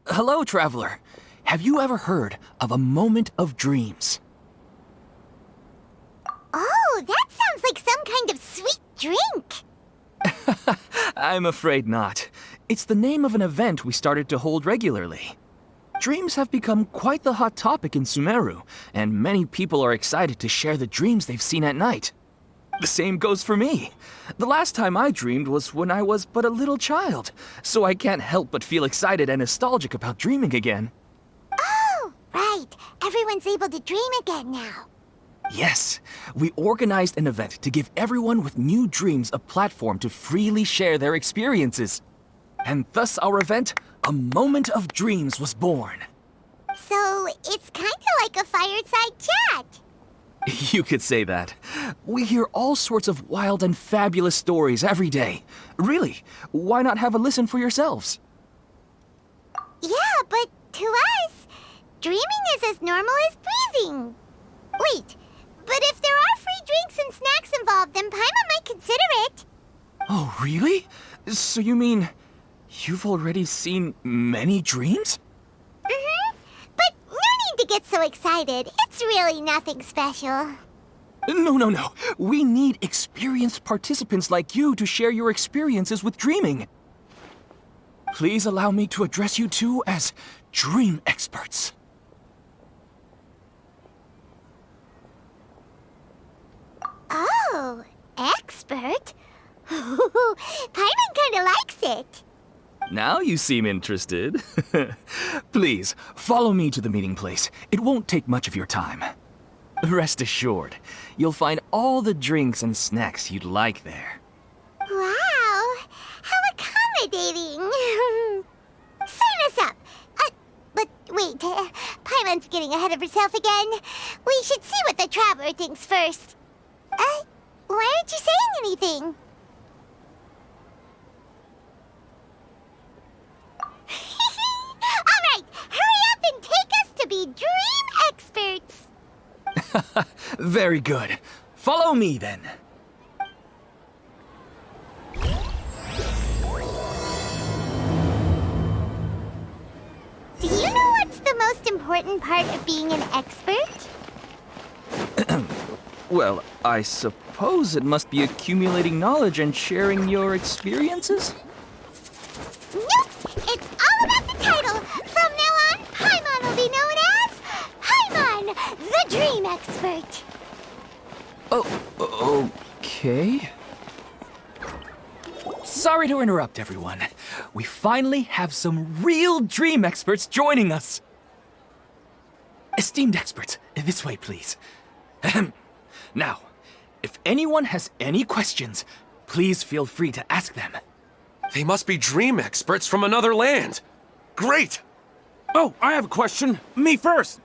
Hello, traveler. Have you ever heard of a moment of dreams? Oh, that sounds like some kind of sweet drink. I'm afraid not. It's the name of an event we started to hold regularly. Dreams have become quite the hot topic in Sumeru, and many people are excited to share the dreams they've seen at night. The same goes for me. The last time I dreamed was when I was but a little child, so I can't help but feel excited and nostalgic about dreaming again. Oh, right. Everyone's able to dream again now. Yes, we organized an event to give everyone with new dreams a platform to freely share their experiences. And thus our event, A Moment of Dreams, was born. So, it's kind of like a fireside chat. You could say that. We hear all sorts of wild and fabulous stories every day. Really, why not have a listen for yourselves? Yeah, but to us, dreaming is as normal as breathing. Wait, but if there are free drinks and snacks involved, then Paimon might consider it. Oh, really? So you mean you've already seen many dreams? Mm-hmm. But no need to get so excited. It's really nothing special. No. We need experienced participants like you to share your experiences with dreaming. Please allow me to address you two as dream experts. Oh, expert? Paimon kinda likes it. Now you seem interested. Please, follow me to the meeting place. It won't take much of your time. Rest assured, you'll find all the drinks and snacks you'd like there. Wow, how accommodating. Sign us up. But wait, Paimon's getting ahead of herself again. We should see what the traveler thinks first. Why aren't you saying anything? All right, hurry up and take us to be dream experts. Very good. Follow me then. Do you know what's the most important part of being an expert? Well, I suppose it must be accumulating knowledge and sharing your experiences? Nope! It's all about the title! From now on, Paimon will be known as Paimon, the Dream Expert! Oh, okay. Sorry to interrupt, everyone. We finally have some real dream experts joining us. Esteemed experts, this way, please. Ahem. Now, if anyone has any questions, please feel free to ask them. They must be dream experts from another land. Great! Oh, I have a question. Me first!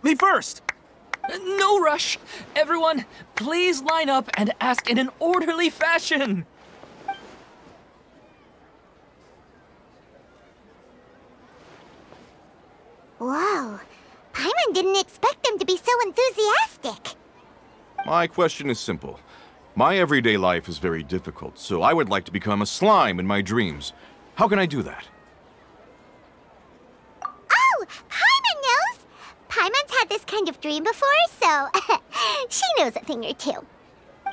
No rush. Everyone, please line up and ask in an orderly fashion. Whoa, Paimon didn't expect them to be so enthusiastic. My question is simple. My everyday life is very difficult, so I would like to become a slime in my dreams. How can I do that? Oh, Paimon knows! Paimon's had this kind of dream before, so she knows a thing or two.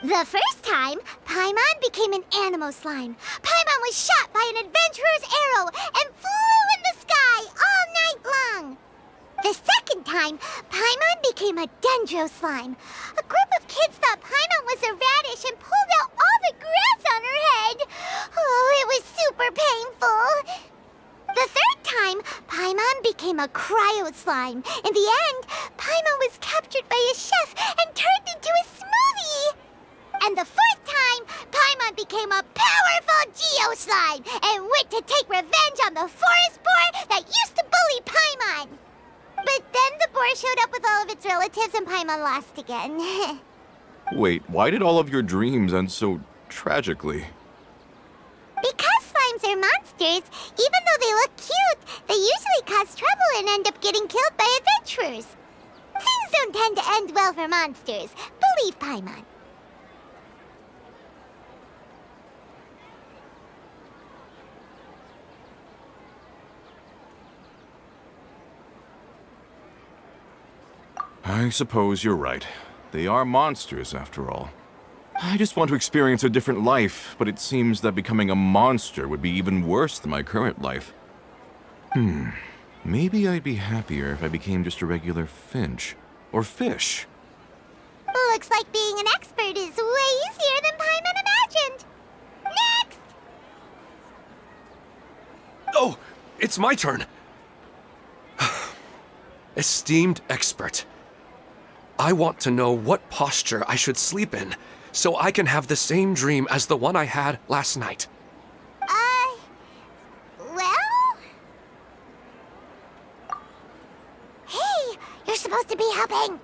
The first time, Paimon became an animal slime. Paimon was shot by an adventurer's arrow and flew in the sky all night long. The second time, Paimon became a dendro slime. A group of kids thought Paimon was a radish and pulled out all the grass on her head. Oh, it was super painful. The third time, Paimon became a cryo slime. In the end, Paimon was captured by a chef and turned into a smoothie. And the fourth time, Paimon became a powerful geo slime and went to take revenge on the forest boar that used to bully Paimon. But then the boar showed up with all of its relatives and Paimon lost again. Wait, why did all of your dreams end so tragically? Because slimes are monsters, even though they look cute, they usually cause trouble and end up getting killed by adventurers. don't tend to end well for monsters. Believe Paimon. I suppose you're right. They are monsters, after all. I just want to experience a different life, but it seems that becoming a monster would be even worse than my current life. Maybe I'd be happier if I became just a regular finch. Or fish. Looks like being an expert is way easier than Paimon imagined. Next! Oh, it's my turn. Esteemed expert, I want to know what posture I should sleep in so I can have the same dream as the one I had last night. Well? Hey, you're supposed to be helping.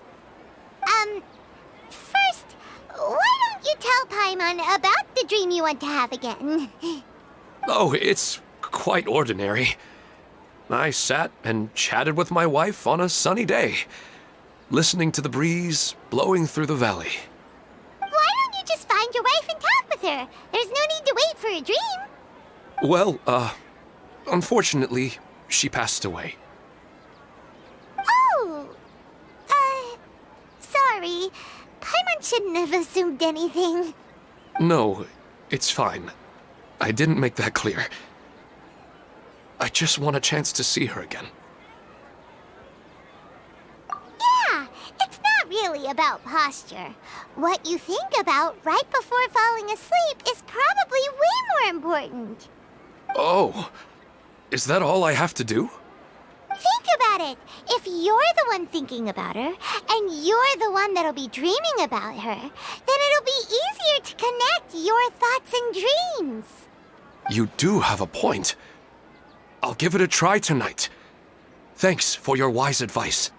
First, why don't you tell Paimon about the dream you want to have again? Oh, it's quite ordinary. I sat and chatted with my wife on a sunny day, listening to the breeze blowing through the valley. Why don't you just find your wife and talk with her? There's no need to wait for a dream. Well, unfortunately, she passed away. Oh, sorry. Paimon shouldn't have assumed anything. No, it's fine. I didn't make that clear. I just want a chance to see her again. Yeah, it's not really about posture. What you think about right before falling asleep is probably way more important. Oh, is that all I have to do? Think about it. If you're the one thinking about her, and you're the one that'll be dreaming about her, then it'll be easier to connect your thoughts and dreams. You do have a point. I'll give it a try tonight. Thanks for your wise advice.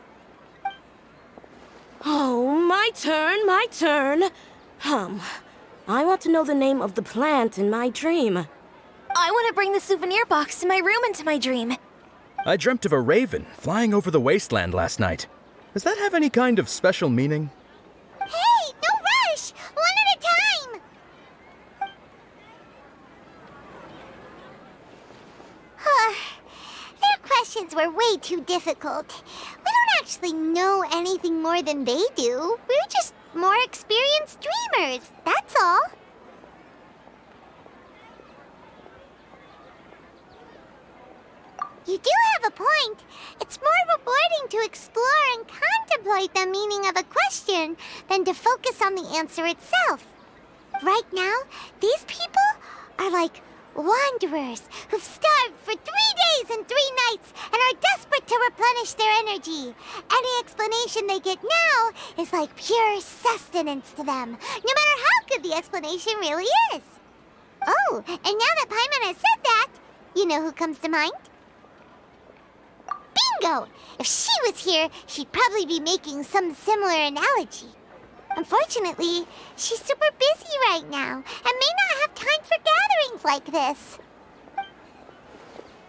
Oh, my turn. I want to know the name of the plant in my dream. I want to bring the souvenir box to my room into my dream. I dreamt of a raven flying over the wasteland last night. Does that have any kind of special meaning? Hey, no rush! One at a time! Their questions were way too difficult. We don't actually know anything more than they do. We're just more experienced dreamers, that's all. You do have a point. It's more rewarding to explore and contemplate the meaning of a question than to focus on the answer itself. Right now, these people are like wanderers who've starved for 3 days and 3 nights and are desperate to replenish their energy. Any explanation they get now is like pure sustenance to them, no matter how good the explanation really is. Oh, and now that Paimon has said that, you know who comes to mind? Bingo! If she was here, she'd probably be making some similar analogy. Unfortunately, she's super busy right now and may not have time for gatherings like this.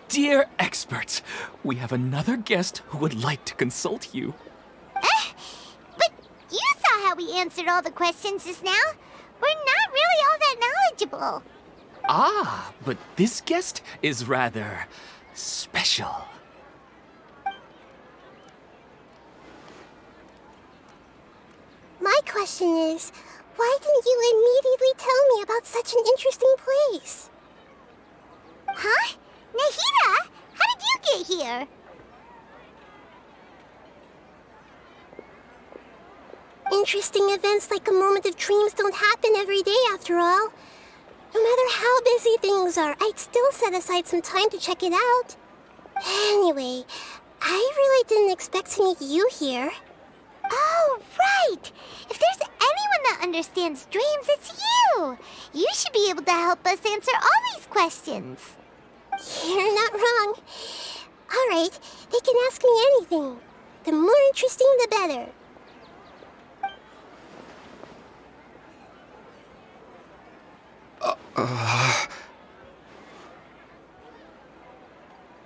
Dear experts, we have another guest who would like to consult you. But you saw how we answered all the questions just now. We're not really all that knowledgeable. Ah, but this guest is rather special. My question is, why didn't you immediately tell me about such an interesting place? Huh? Nahida? How did you get here? Interesting events like a moment of dreams don't happen every day after all. No matter how busy things are, I'd still set aside some time to check it out. Anyway, I really didn't expect to meet you here. Oh, right! If there's anyone that understands dreams, it's you! You should be able to help us answer all these questions. You're not wrong. All right, they can ask me anything. The more interesting, the better.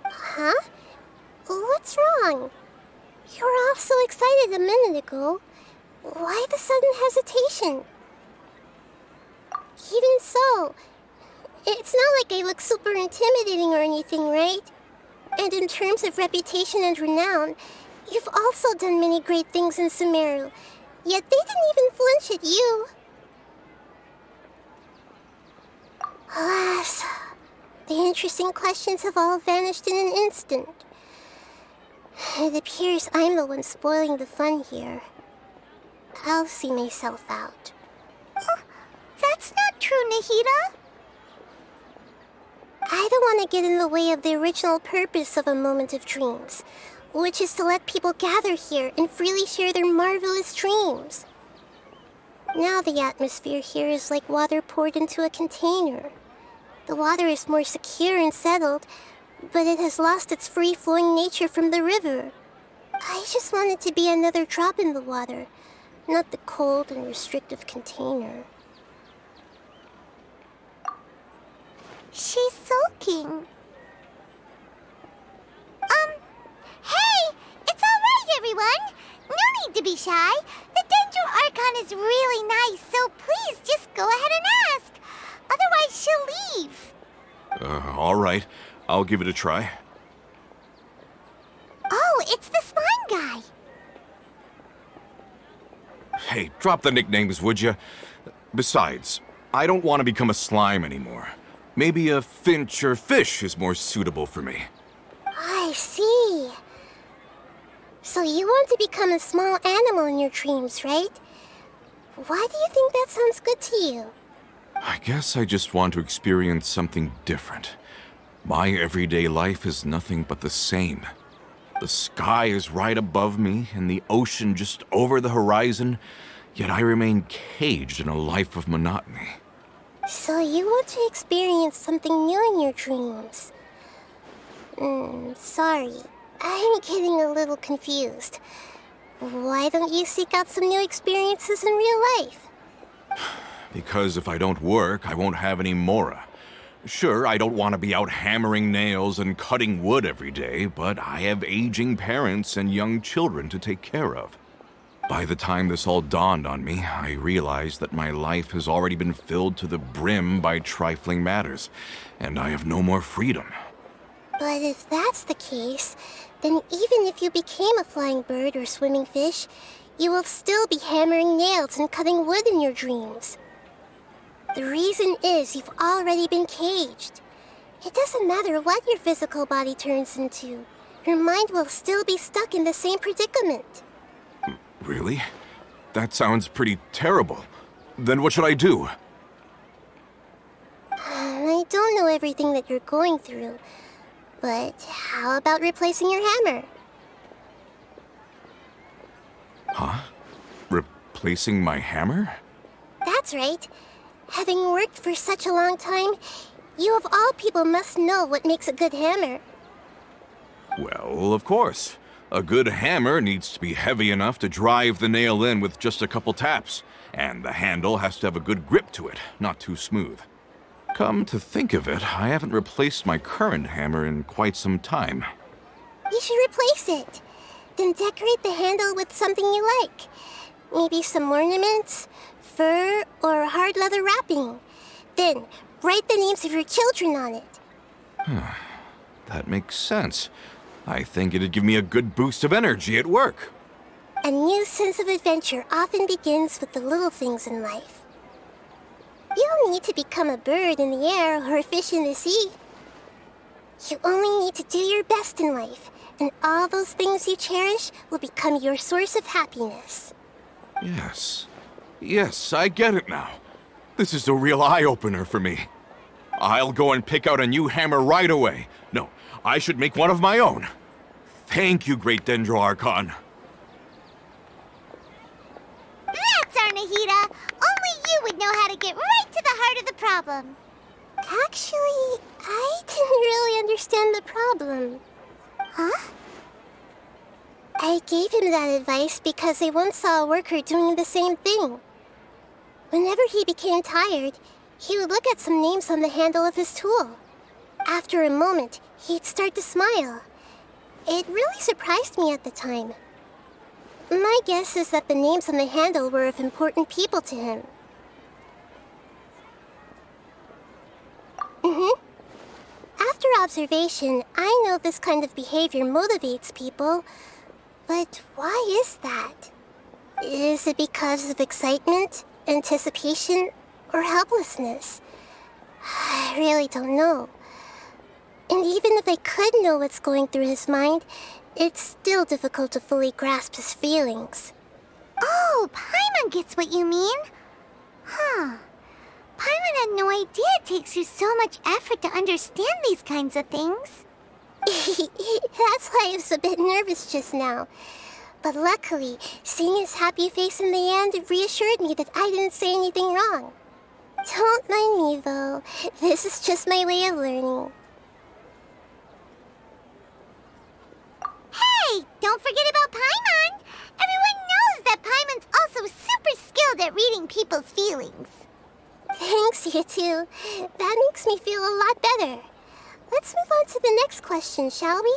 Huh? What's wrong? You're all so excited a minute ago. Why the sudden hesitation? Even so, it's not like I look super intimidating or anything, right? And in terms of reputation and renown, you've also done many great things in Sumeru, yet they didn't even flinch at you. Alas, the interesting questions have all vanished in an instant. It appears I'm the one spoiling the fun here. I'll see myself out. Oh, that's not true, Nahida. I don't want to get in the way of the original purpose of a Moment of Dreams, which is to let people gather here and freely share their marvelous dreams. Now the atmosphere here is like water poured into a container. The water is more secure and settled, but it has lost its free-flowing nature from the river. I just want it to be another drop in the water, not the cold and restrictive container. She's sulking. Hey! It's alright, everyone! No need to be shy. The Dendro Archon is really nice, so please just go ahead and ask. Otherwise, she'll leave. All right. I'll give it a try. Oh, it's the slime guy. Hey, drop the nicknames, would you? Besides, I don't want to become a slime anymore. Maybe a finch or fish is more suitable for me. I see. So you want to become a small animal in your dreams, right? Why do you think that sounds good to you? I guess I just want to experience something different. My everyday life is nothing but the same. The sky is right above me and the ocean just over the horizon, yet I remain caged in a life of monotony. So you want to experience something new in your dreams? Sorry. I'm getting a little confused. Why don't you seek out some new experiences in real life? Because if I don't work, I won't have any mora. Sure, I don't want to be out hammering nails and cutting wood every day, but I have aging parents and young children to take care of. By the time this all dawned on me, I realized that my life has already been filled to the brim by trifling matters, and I have no more freedom. But if that's the case, then even if you became a flying bird or swimming fish, you will still be hammering nails and cutting wood in your dreams. The reason is you've already been caged. It doesn't matter what your physical body turns into. Your mind will still be stuck in the same predicament. Really? That sounds pretty terrible. Then what should I do? I don't know everything that you're going through, but how about replacing your hammer? Huh? Replacing my hammer? That's right. Having worked for such a long time, you of all people must know what makes a good hammer. Well, of course. A good hammer needs to be heavy enough to drive the nail in with just a couple taps, and the handle has to have a good grip to it, not too smooth. Come to think of it, I haven't replaced my current hammer in quite some time. You should replace it. Then decorate the handle with something you like. Maybe some ornaments, fur, or hard leather wrapping. Then write the names of your children on it. That makes sense. I think it'd give me a good boost of energy at work. A new sense of adventure often begins with the little things in life. You don't need to become a bird in the air or a fish in the sea. You only need to do your best in life, and all those things you cherish will become your source of happiness. Yes. Yes, I get it now. This is a real eye-opener for me. I'll go and pick out a new hammer right away. No, I should make one of my own. Thank you, Great Dendro Archon. That's our Nahida! Only you would know how to get right to the heart of the problem. Actually, I didn't really understand the problem. Huh? I gave him that advice because I once saw a worker doing the same thing. Whenever he became tired, he would look at some names on the handle of his tool. After a moment, he'd start to smile. It really surprised me at the time. My guess is that the names on the handle were of important people to him. After observation, I know this kind of behavior motivates people. But why is that? Is it because of excitement, anticipation, or helplessness? I really don't know. And even if I could know what's going through his mind, it's still difficult to fully grasp his feelings. Oh, Paimon gets what you mean. Huh. Paimon had no idea it takes you so much effort to understand these kinds of things. That's why I was a bit nervous just now. But luckily, seeing his happy face in the end reassured me that I didn't say anything wrong. Don't mind me, though. This is just my way of learning. Hey, don't forget about Paimon! Everyone knows that Paimon's also super skilled at reading people's feelings. Thanks, you two. That makes me feel a lot better. Let's move on to the next question, shall we?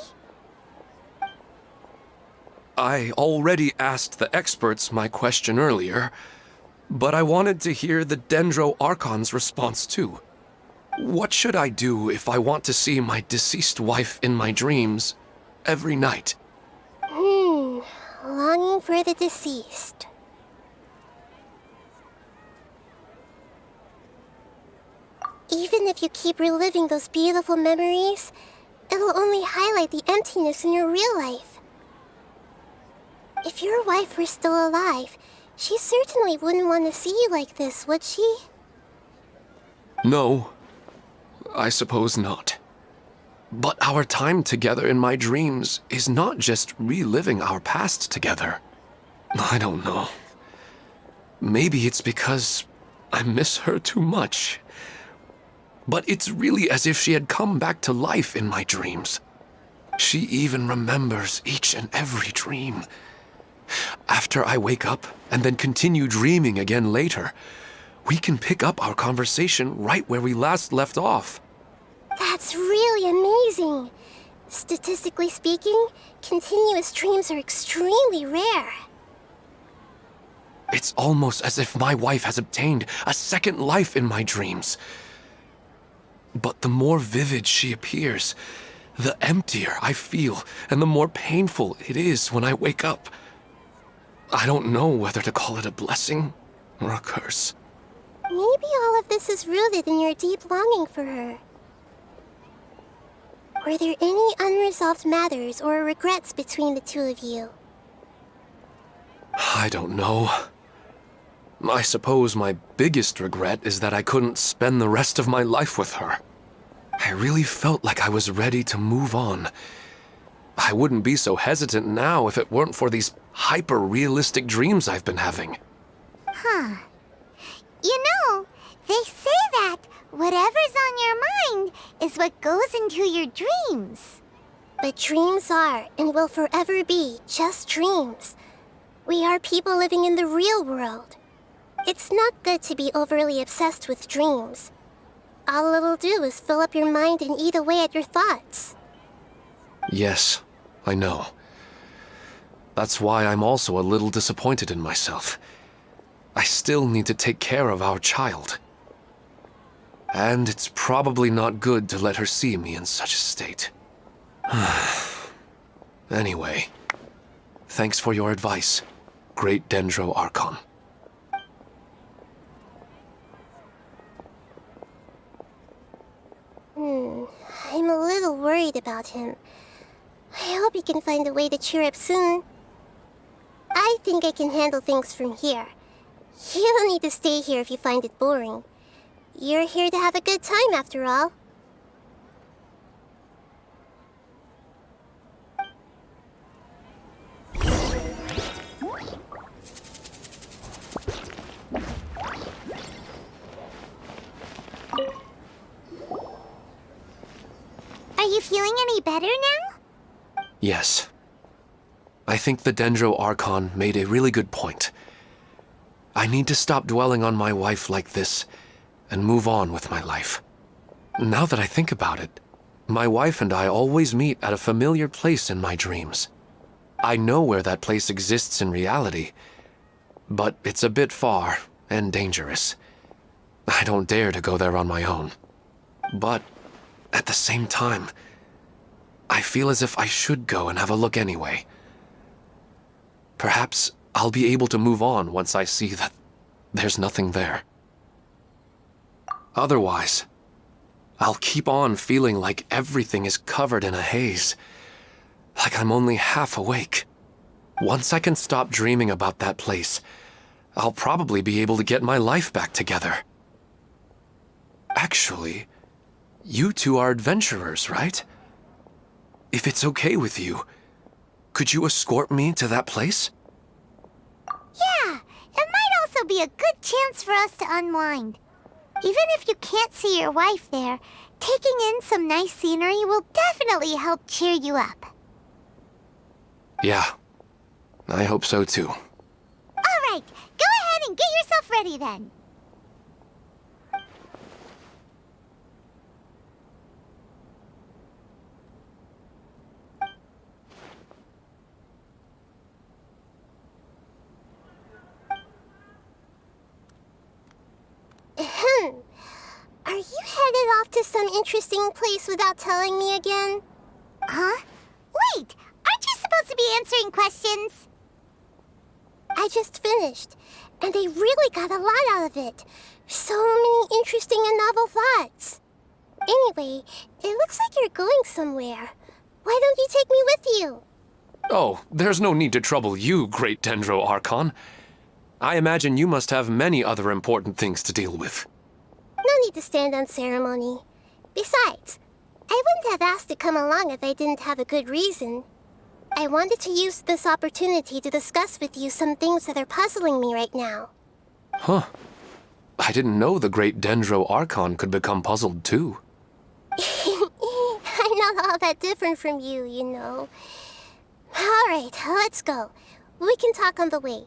I already asked the experts my question earlier, but I wanted to hear the Dendro Archon's response too. What should I do if I want to see my deceased wife in my dreams every night? Longing for the deceased. Even if you keep reliving those beautiful memories, it'll only highlight the emptiness in your real life. If your wife were still alive, she certainly wouldn't want to see you like this, would she? No, I suppose not. But our time together in my dreams is not just reliving our past together. I don't know. Maybe it's because I miss her too much. But it's really as if she had come back to life in my dreams. She even remembers each and every dream. After I wake up and then continue dreaming again later, we can pick up our conversation right where we last left off. That's really amazing. Statistically speaking, continuous dreams are extremely rare. It's almost as if my wife has obtained a second life in my dreams. But the more vivid she appears, the emptier I feel and the more painful it is when I wake up. I don't know whether to call it a blessing or a curse. Maybe all of this is rooted in your deep longing for her. Were there any unresolved matters or regrets between the two of you? I don't know. I suppose my biggest regret is that I couldn't spend the rest of my life with her. I really felt like I was ready to move on. I wouldn't be so hesitant now if it weren't for these hyper-realistic dreams I've been having. Huh. You know, they say that whatever's on your mind is what goes into your dreams. But dreams are, and will forever be, just dreams. We are people living in the real world. It's not good to be overly obsessed with dreams. All it'll do is fill up your mind and eat away at your thoughts. Yes, I know. That's why I'm also a little disappointed in myself. I still need to take care of our child. And it's probably not good to let her see me in such a state. Anyway, thanks for your advice, Great Dendro Archon. I'm a little worried about him. I hope he can find a way to cheer up soon. I think I can handle things from here. You don't need to stay here if you find it boring. You're here to have a good time, after all. Are you feeling any better now? Yes. I think the Dendro Archon made a really good point. I need to stop dwelling on my wife like this and move on with my life. Now that I think about it, my wife and I always meet at a familiar place in my dreams. I know where that place exists in reality, but it's a bit far and dangerous. I don't dare to go there on my own. But at the same time, I feel as if I should go and have a look anyway. Perhaps I'll be able to move on once I see that there's nothing there. Otherwise, I'll keep on feeling like everything is covered in a haze, like I'm only half awake. Once I can stop dreaming about that place, I'll probably be able to get my life back together. Actually, you two are adventurers, right? If it's okay with you, could you escort me to that place? Yeah, it might also be a good chance for us to unwind. Even if you can't see your wife there, taking in some nice scenery will definitely help cheer you up. Yeah, I hope so too. All right, go ahead and get yourself ready then. Are you headed off to some interesting place without telling me again? Huh? Wait, aren't you supposed to be answering questions? I just finished, and I really got a lot out of it. So many interesting and novel thoughts. Anyway, it looks like you're going somewhere. Why don't you take me with you? Oh, there's no need to trouble you, great Dendro Archon. I imagine you must have many other important things to deal with. No need to stand on ceremony. Besides, I wouldn't have asked to come along if I didn't have a good reason. I wanted to use this opportunity to discuss with you some things that are puzzling me right now. Huh. I didn't know the great Dendro Archon could become puzzled too. I'm not all that different from you, you know. All right, let's go. We can talk on the way.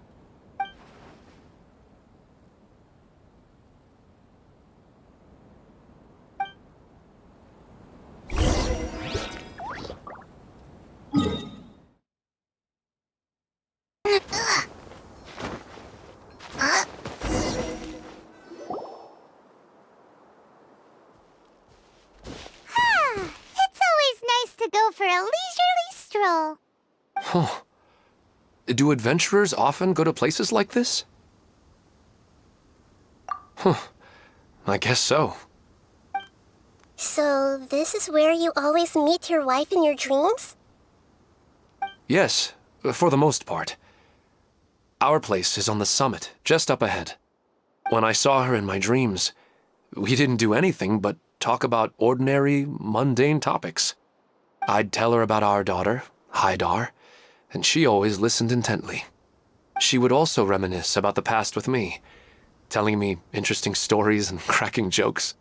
It's always nice to go for a leisurely stroll. Huh. Do adventurers often go to places like this? Huh. I guess so. So, this is where you always meet your wife in your dreams? Yes, for the most part. Our place is on the summit, just up ahead. When I saw her in my dreams, we didn't do anything but talk about ordinary, mundane topics. I'd tell her about our daughter, Haidar, and she always listened intently. She would also reminisce about the past with me, telling me interesting stories and cracking jokes.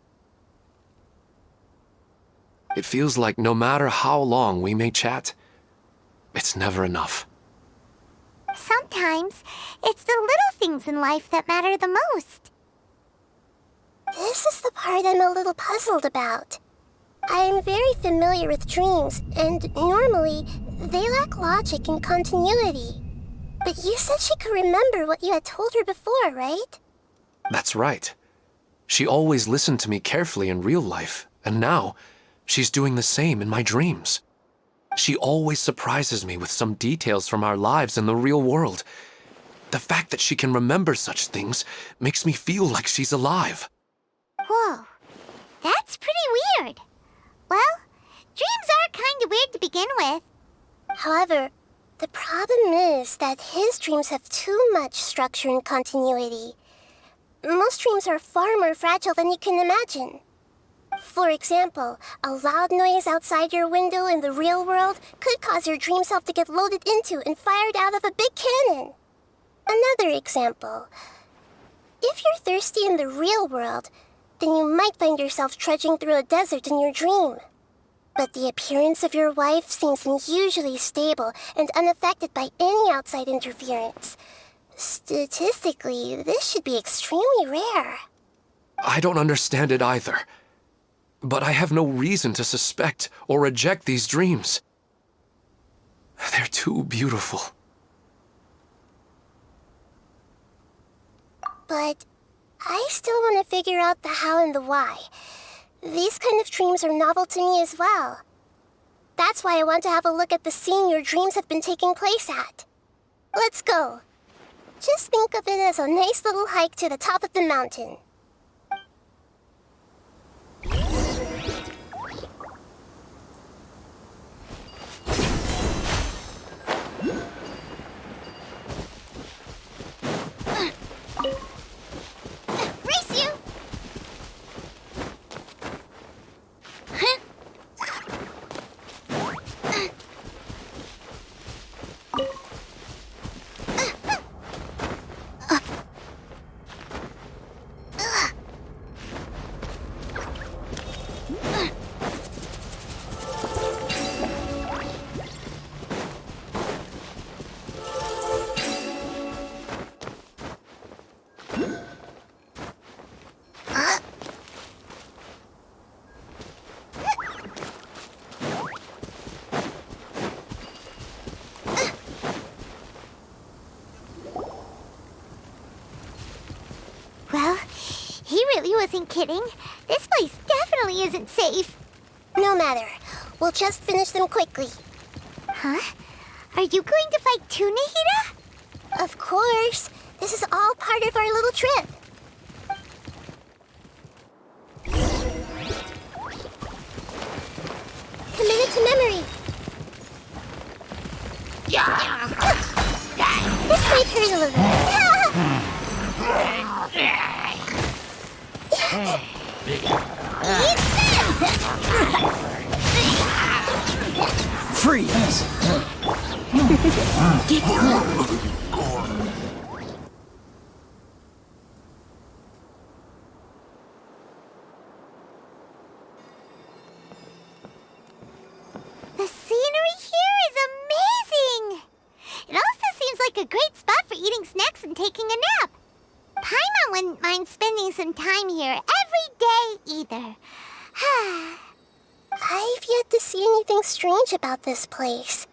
It feels like no matter how long we may chat, it's never enough. Sometimes, it's the little things in life that matter the most. This is the part I'm a little puzzled about. I am very familiar with dreams, and normally, they lack logic and continuity. But you said she could remember what you had told her before, right? That's right. She always listened to me carefully in real life, and now, she's doing the same in my dreams. She always surprises me with some details from our lives in the real world. The fact that she can remember such things makes me feel like she's alive. Whoa, that's pretty weird. Well, dreams are kind of weird to begin with. However, the problem is that his dreams have too much structure and continuity. Most dreams are far more fragile than you can imagine. For example, a loud noise outside your window in the real world could cause your dream self to get loaded into and fired out of a big cannon. Another example. If you're thirsty in the real world, then you might find yourself trudging through a desert in your dream. But the appearance of your wife seems unusually stable and unaffected by any outside interference. Statistically, this should be extremely rare. I don't understand it either. But I have no reason to suspect or reject these dreams. They're too beautiful. But I still want to figure out the how and the why. These kind of dreams are novel to me as well. That's why I want to have a look at the scene your dreams have been taking place at. Let's go. Just think of it as a nice little hike to the top of the mountain. Race you! Well, he really wasn't kidding. This place definitely isn't safe. No matter. We'll just finish them quickly. Huh? Are you going to fight too, Nahida? Of course. This is all part of our little trip. Commit it to memory. This might hurt a little. Freeze! The scenery here is amazing! It also seems like a great spot for eating snacks and taking a nap. Paimon wouldn't mind spending some time here every day either. I've yet to see anything strange about this place.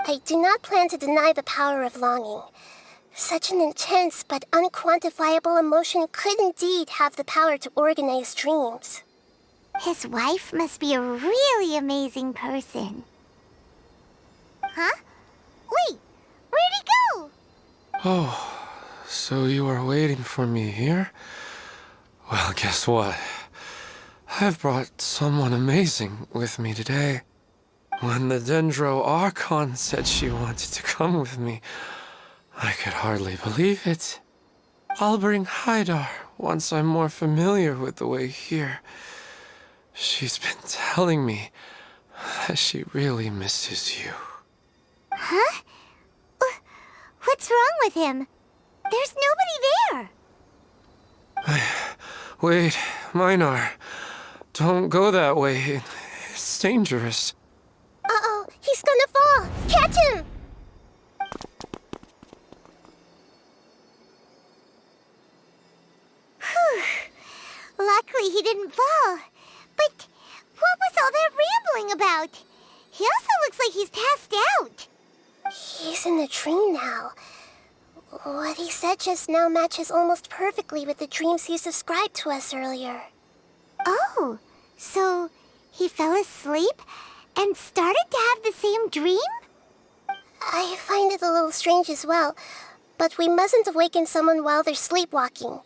I do not plan to deny the power of longing. Such an intense but unquantifiable emotion could indeed have the power to organize dreams. His wife must be a really amazing person. Huh? Wait, where'd he go? Oh, so you are waiting for me here? Well, guess what? I've brought someone amazing with me today. When the Dendro Archon said she wanted to come with me, I could hardly believe it. I'll bring Haidar once I'm more familiar with the way here. She's been telling me that she really misses you. Huh? What's wrong with him? There's nobody there. Wait, Minar. Don't go that way. It's dangerous. Uh-oh, he's gonna fall! Catch him! Whew. Luckily he didn't fall. But what was all that rambling about? He also looks like he's passed out. He's in a dream now. What he said just now matches almost perfectly with the dreams he's described to us earlier. Oh, so he fell asleep and started to have the same dream? I find it a little strange as well, but we mustn't awaken someone while they're sleepwalking.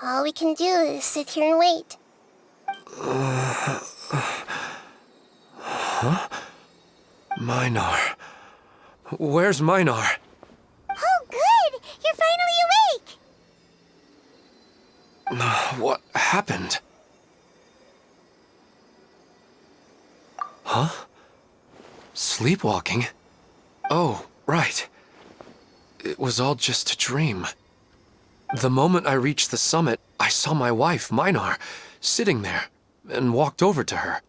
All we can do is sit here and wait. Huh? Minar. Where's Minar? Oh, good! You're finally awake! What happened? Huh? Sleepwalking? Oh, right. It was all just a dream. The moment I reached the summit, I saw my wife, Minar, sitting there, and walked over to her.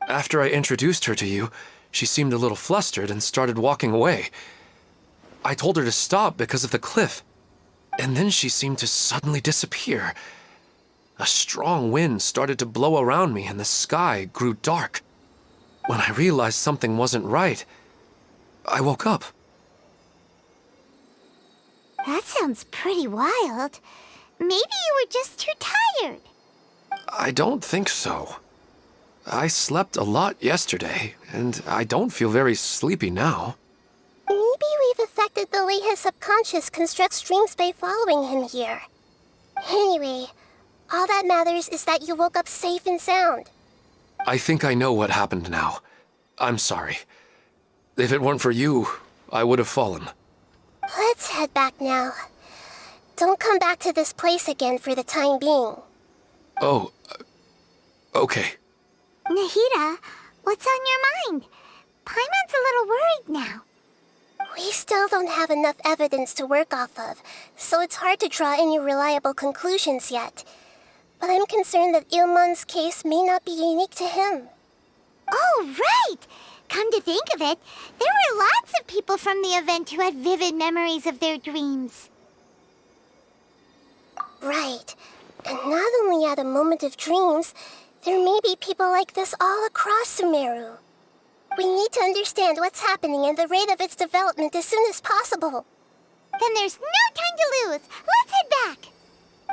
After I introduced her to you, she seemed a little flustered and started walking away. I told her to stop because of the cliff, and then she seemed to suddenly disappear. A strong wind started to blow around me and the sky grew dark. When I realized something wasn't right, I woke up. That sounds pretty wild. Maybe you were just too tired. I don't think so. I slept a lot yesterday, and I don't feel very sleepy now. Maybe we've affected the way his subconscious constructs dreams by following him here. Anyway, all that matters is that you woke up safe and sound. I think I know what happened now. I'm sorry. If it weren't for you, I would have fallen. Let's head back now. Don't come back to this place again for the time being. Oh, okay. Nahida, what's on your mind? Paimon's a little worried now. We still don't have enough evidence to work off of, so it's hard to draw any reliable conclusions yet. But I'm concerned that Ilmon's case may not be unique to him. Oh, right! Come to think of it, there were lots of people from the event who had vivid memories of their dreams. Right. And not only at a moment of dreams, there may be people like this all across Sumeru. We need to understand what's happening and the rate of its development as soon as possible. Then there's no time to lose. Let's head back.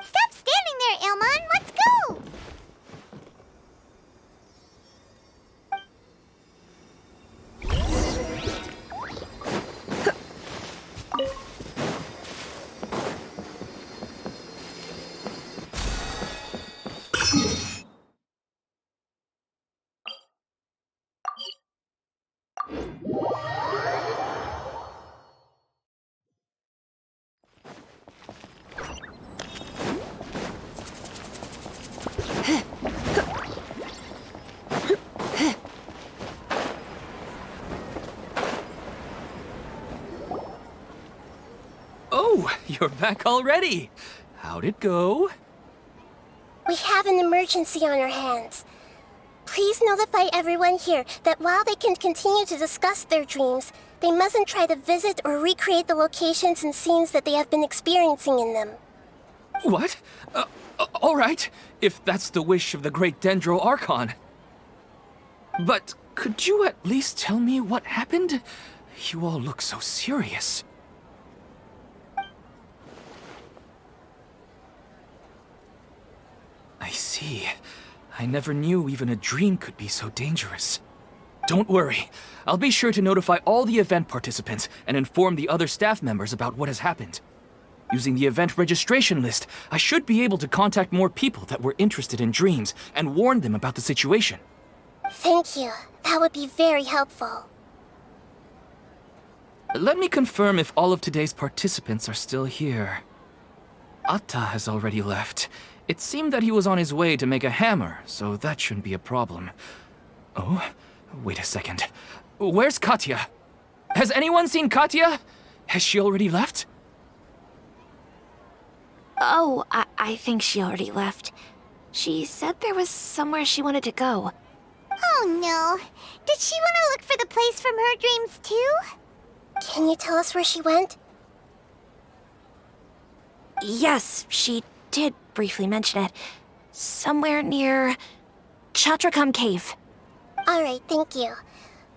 Stop standing there, Ilmon. Let's go. Oh, you're back already. How'd it go? We have an emergency on our hands. Please notify everyone here that while they can continue to discuss their dreams, they mustn't try to visit or recreate the locations and scenes that they have been experiencing in them. What? All right, if that's the wish of the great Dendro Archon. But could you at least tell me what happened? You all look so serious. I see. I never knew even a dream could be so dangerous. Don't worry. I'll be sure to notify all the event participants and inform the other staff members about what has happened. Using the event registration list, I should be able to contact more people that were interested in dreams and warn them about the situation. Thank you. That would be very helpful. Let me confirm if all of today's participants are still here. Atta has already left. It seemed that he was on his way to make a hammer, so that shouldn't be a problem. Oh, wait a second. Where's Katya? Has anyone seen Katya? Has she already left? Oh, I think she already left. She said there was somewhere she wanted to go. Oh no. Did she want to look for the place from her dreams too? Can you tell us where she went? Yes, she did briefly mention it. Somewhere near Chatrakam Cave. Alright, thank you.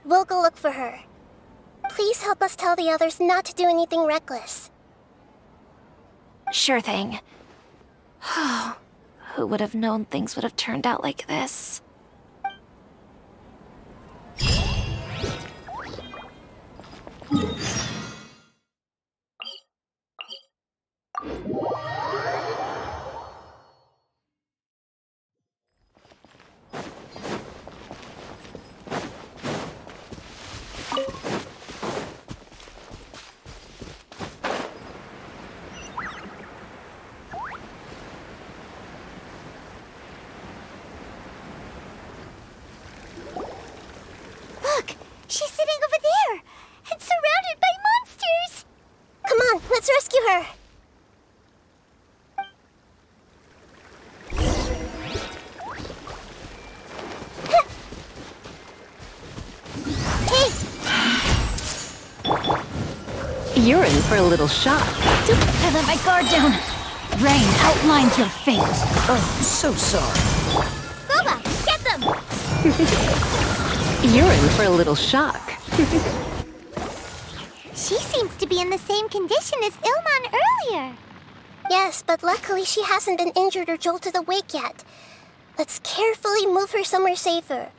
We'll go look for her. Please help us tell the others not to do anything reckless. Sure thing. Who would have known things would have turned out like this? Look, she's sitting over there and surrounded by monsters. Come on, let's rescue her! You're in for a little shock. I let my guard down. Rain outlines your fate. Oh, so sorry. Boba, get them! You're in for a little shock. She seems to be in the same condition as Ilman earlier. Yes, but luckily she hasn't been injured or jolted awake yet. Let's carefully move her somewhere safer.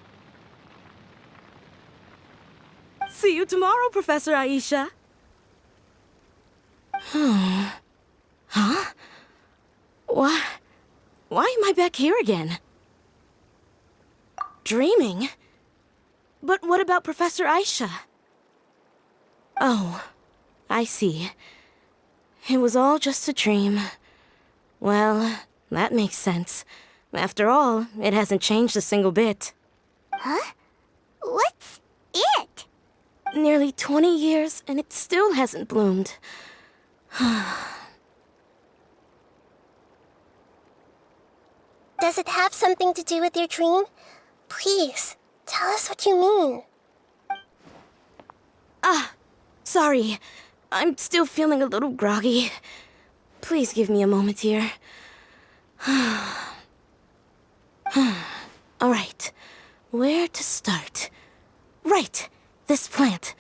See you tomorrow, Professor Aisha. Huh? Why am I back here again? Dreaming? But what about Professor Aisha? Oh, I see. It was all just a dream. Well, that makes sense. After all, it hasn't changed a single bit. Huh? What's it? Nearly 20 years, and it still hasn't bloomed. Does it have something to do with your dream? Please, tell us what you mean. Sorry. I'm still feeling a little groggy. Please give me a moment here. Alright, where to start? Right, this plant.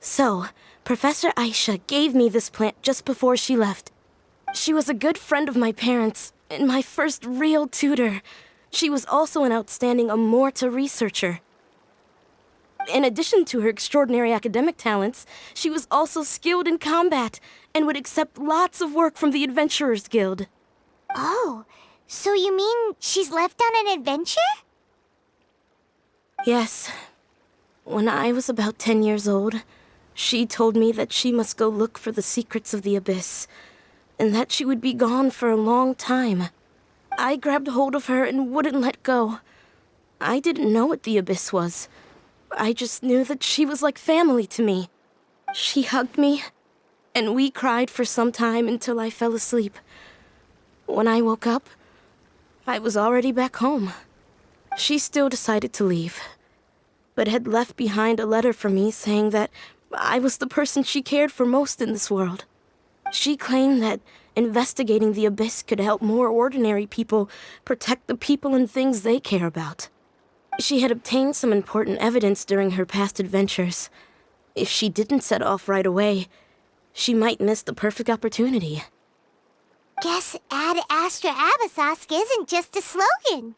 So, Professor Aisha gave me this plant just before she left. She was a good friend of my parents, and my first real tutor. She was also an outstanding Amorta researcher. In addition to her extraordinary academic talents, she was also skilled in combat and would accept lots of work from the Adventurers Guild. Oh, so you mean she's left on an adventure? Yes. When I was about 10 years old, she told me that she must go look for the secrets of the Abyss, and that she would be gone for a long time. I grabbed hold of her and wouldn't let go. I didn't know what the Abyss was. I just knew that she was like family to me. She hugged me, and we cried for some time until I fell asleep. When I woke up, I was already back home. She still decided to leave, but had left behind a letter for me saying that I was the person she cared for most in this world. She claimed that investigating the Abyss could help more ordinary people protect the people and things they care about. She had obtained some important evidence during her past adventures. If she didn't set off right away, she might miss the perfect opportunity. Guess Ad Astra Abyssosque isn't just a slogan.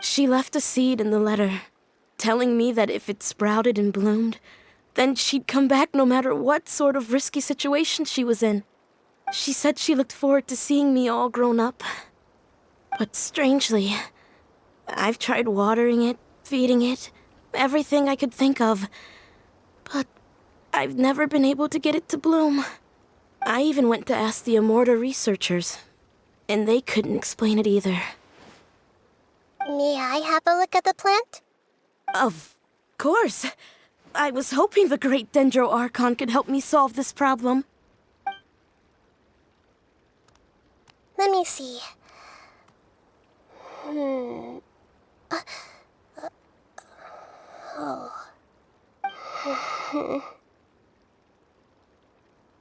She left a seed in the letter, telling me that if it sprouted and bloomed, then she'd come back no matter what sort of risky situation she was in. She said she looked forward to seeing me all grown up. But strangely, I've tried watering it, feeding it, everything I could think of. But I've never been able to get it to bloom. I even went to ask the Amorta researchers, and they couldn't explain it either. May I have a look at the plant? Of course. I was hoping the great Dendro Archon could help me solve this problem. Let me see.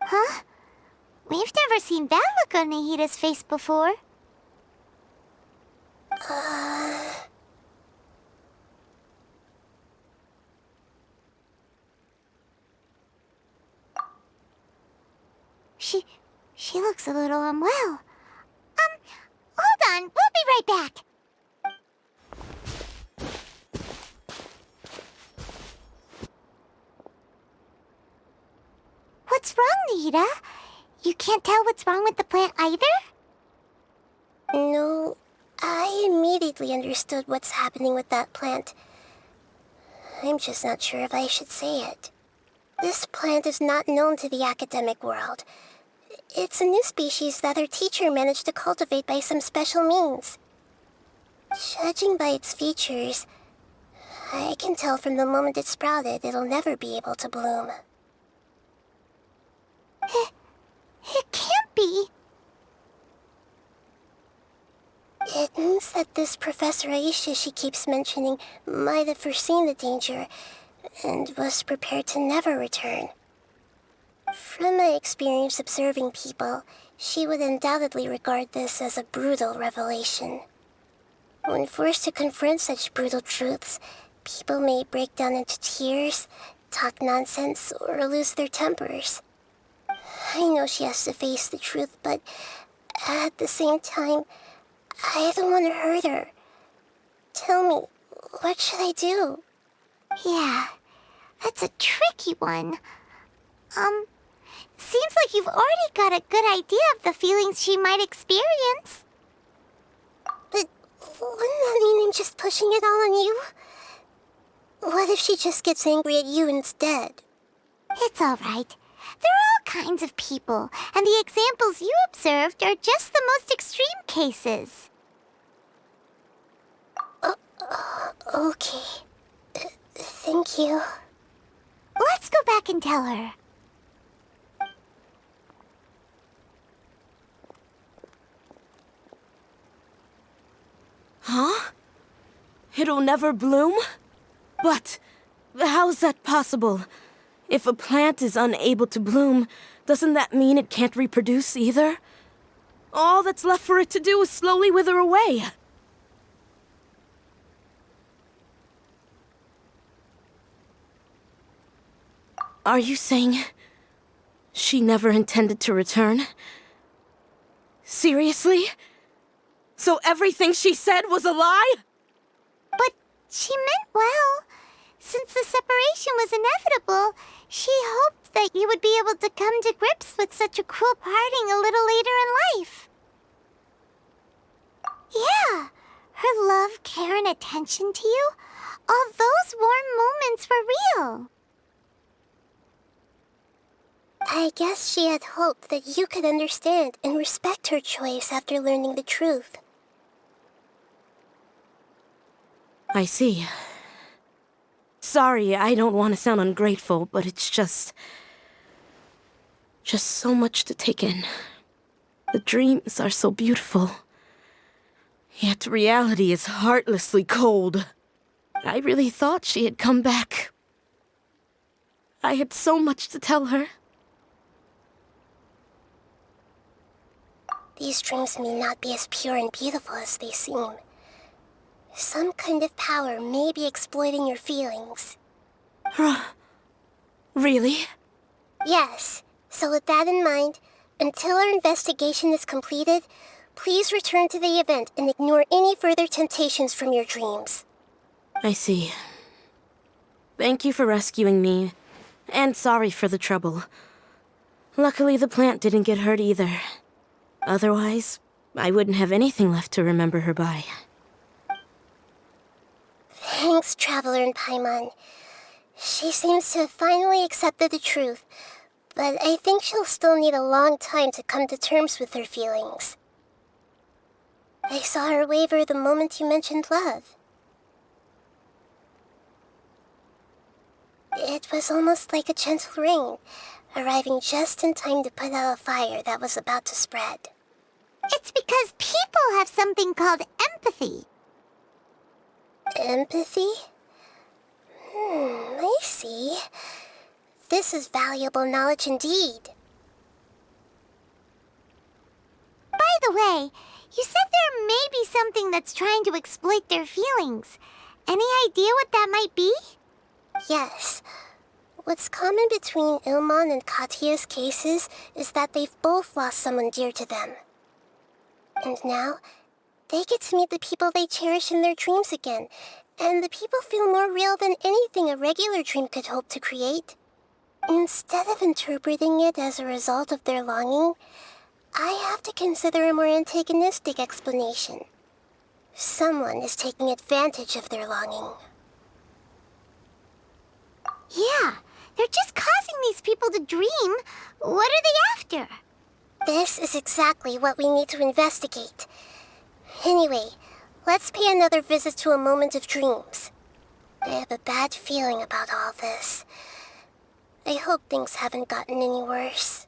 Huh? We've never seen that look on Nahida's face before. She looks a little unwell. Hold on, we'll be right back. What's wrong, Nahida? You can't tell what's wrong with the plant either? No, I immediately understood what's happening with that plant. I'm just not sure if I should say it. This plant is not known to the academic world. It's a new species that our teacher managed to cultivate by some special means. Judging by its features, I can tell from the moment it sprouted it'll never be able to bloom. It can't be. It means that this Professor Aisha she keeps mentioning might have foreseen the danger and was prepared to never return. From my experience observing people, she would undoubtedly regard this as a brutal revelation. When forced to confront such brutal truths, people may break down into tears, talk nonsense or lose their tempers. I know she has to face the truth, but at the same time, I don't want to hurt her. Tell me, what should I do? Yeah, that's a tricky one. Seems like you've already got a good idea of the feelings she might experience. But wouldn't that mean I'm just pushing it all on you? What if she just gets angry at you instead? It's all right. There are all kinds of people, and the examples you observed are just the most extreme cases. Okay. Thank you. Let's go back and tell her. Huh? It'll never bloom? But how's that possible? If a plant is unable to bloom, doesn't that mean it can't reproduce either? All that's left for it to do is slowly wither away. Are you saying she never intended to return? Seriously? So everything she said was a lie? But she meant well. Since the separation was inevitable, she hoped that you would be able to come to grips with such a cruel parting a little later in life. Yeah, her love, care, and attention to you, all those warm moments were real. I guess she had hoped that you could understand and respect her choice after learning the truth. I see. Sorry, I don't want to sound ungrateful, but it's just so much to take in. The dreams are so beautiful. Yet reality is heartlessly cold. I really thought she had come back. I had so much to tell her. These dreams may not be as pure and beautiful as they seem. Some kind of power may be exploiting your feelings. Really? Yes. So with that in mind, until our investigation is completed, please return to the event and ignore any further temptations from your dreams. I see. Thank you for rescuing me, and sorry for the trouble. Luckily, the plant didn't get hurt either. Otherwise, I wouldn't have anything left to remember her by. Thanks, Traveler and Paimon. She seems to have finally accepted the truth, but I think she'll still need a long time to come to terms with her feelings. I saw her waver the moment you mentioned love. It was almost like a gentle rain, arriving just in time to put out a fire that was about to spread. It's because people have something called empathy. Empathy? I see. This is valuable knowledge indeed. By the way, you said there may be something that's trying to exploit their feelings. Any idea what that might be? Yes. What's common between Ilmon and Katya's cases is that they've both lost someone dear to them. And now, they get to meet the people they cherish in their dreams again, and the people feel more real than anything a regular dream could hope to create. Instead of interpreting it as a result of their longing, I have to consider a more antagonistic explanation. Someone is taking advantage of their longing. Yeah, they're just causing these people to dream. What are they after? This is exactly what we need to investigate. Anyway, let's pay another visit to a moment of dreams. I have a bad feeling about all this. I hope things haven't gotten any worse.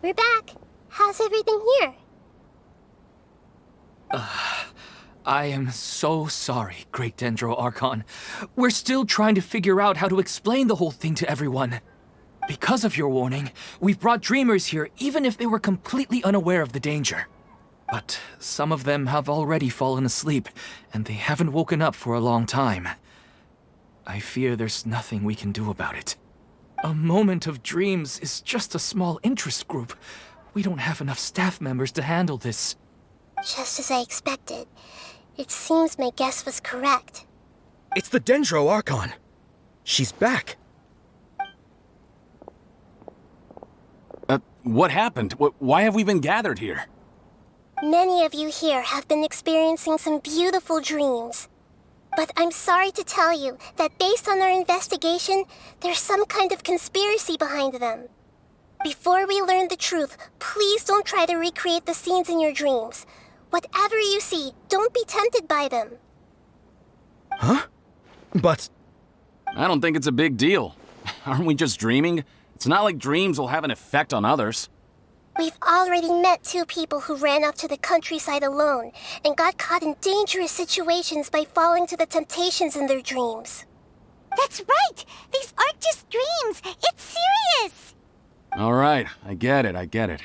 We're back. How's everything here? I am so sorry, Great Dendro Archon. We're still trying to figure out how to explain the whole thing to everyone. Because of your warning, we've brought dreamers here even if they were completely unaware of the danger. But some of them have already fallen asleep, and they haven't woken up for a long time. I fear there's nothing we can do about it. A moment of dreams is just a small interest group. We don't have enough staff members to handle this. Just as I expected. It seems my guess was correct. It's the Dendro Archon. She's back. What happened? Why have we been gathered here? Many of you here have been experiencing some beautiful dreams. But I'm sorry to tell you that based on our investigation, there's some kind of conspiracy behind them. Before we learn the truth, please don't try to recreate the scenes in your dreams. Whatever you see, don't be tempted by them. Huh? But... I don't think it's a big deal. Aren't we just dreaming? It's not like dreams will have an effect on others. We've already met 2 people who ran off to the countryside alone and got caught in dangerous situations by falling to the temptations in their dreams. That's right! These aren't just dreams! It's serious! All right, I get it.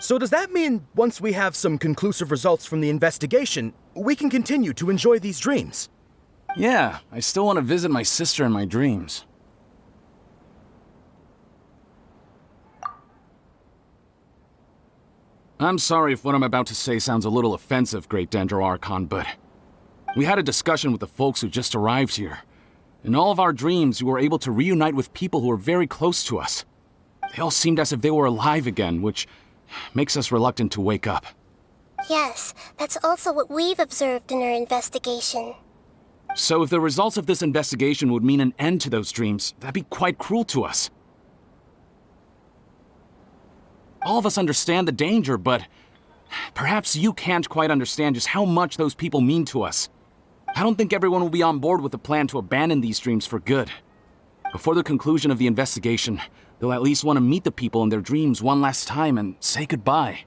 so does that mean once we have some conclusive results from the investigation, we can continue to enjoy these dreams? Yeah, I still want to visit my sister in my dreams. I'm sorry if what I'm about to say sounds a little offensive, Great Dendro Archon, but we had a discussion with the folks who just arrived here. In all of our dreams, we were able to reunite with people who were very close to us. They all seemed as if they were alive again, which makes us reluctant to wake up. Yes, that's also what we've observed in our investigation. So if the results of this investigation would mean an end to those dreams, that'd be quite cruel to us. All of us understand the danger, but perhaps you can't quite understand just how much those people mean to us. I don't think everyone will be on board with the plan to abandon these dreams for good. Before the conclusion of the investigation, they'll at least want to meet the people in their dreams one last time and say goodbye.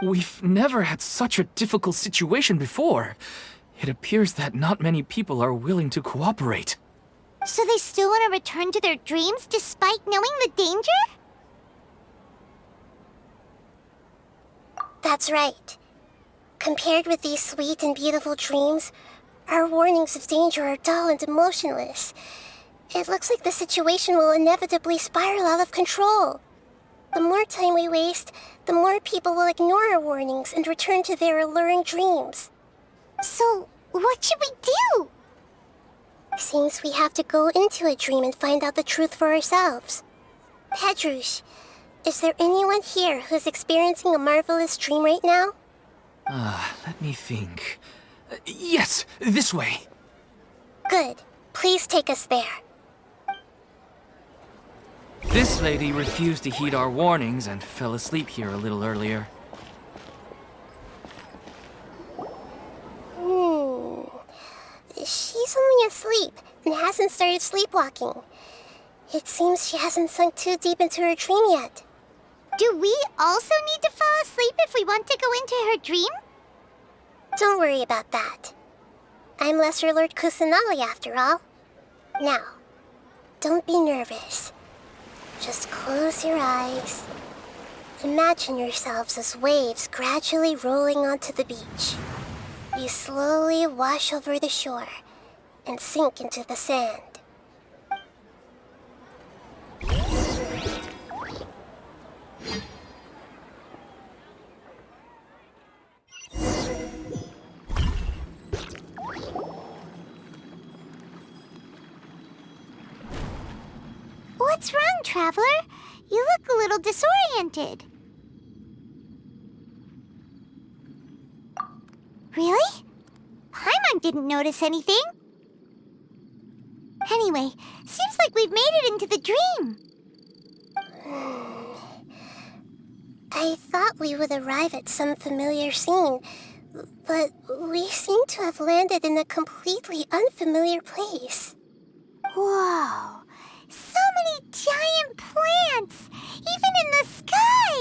We've never had such a difficult situation before. It appears that not many people are willing to cooperate. So they still want to return to their dreams despite knowing the danger? That's right. Compared with these sweet and beautiful dreams, our warnings of danger are dull and emotionless. It looks like the situation will inevitably spiral out of control. The more time we waste, the more people will ignore our warnings and return to their alluring dreams. So, what should we do? Seems we have to go into a dream and find out the truth for ourselves. Pedrush, is there anyone here who's experiencing a marvelous dream right now? Let me think. Yes, this way. Good. Please take us there. This lady refused to heed our warnings and fell asleep here a little earlier. She's only asleep and hasn't started sleepwalking. It seems she hasn't sunk too deep into her dream yet. Do we also need to fall asleep if we want to go into her dream? Don't worry about that. I'm Lesser Lord Kusanali after all. Now, don't be nervous. Just close your eyes. Imagine yourselves as waves gradually rolling onto the beach. You slowly wash over the shore and sink into the sand. What's wrong, Traveler? You look a little disoriented. Really? Paimon didn't notice anything. Anyway, seems like we've made it into the dream. I thought we would arrive at some familiar scene, but we seem to have landed in a completely unfamiliar place. Whoa. So many giant plants! Even in the sky!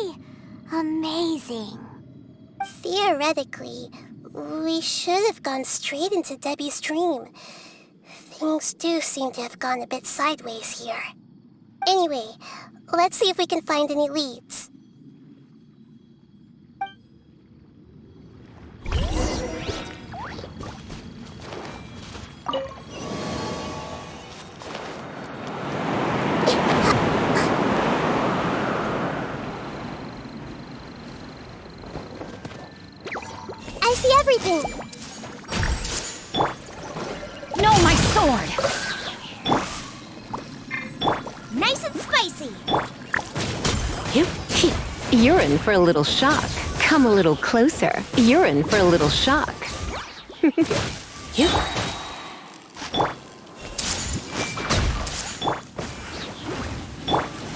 Amazing. Theoretically, we should have gone straight into Debbie's dream. Things do seem to have gone a bit sideways here. Anyway, let's see if we can find any leads. I see everything! No, my sword! Nice and spicy! You're in for a little shock. Come a little closer. You're in for a little shock.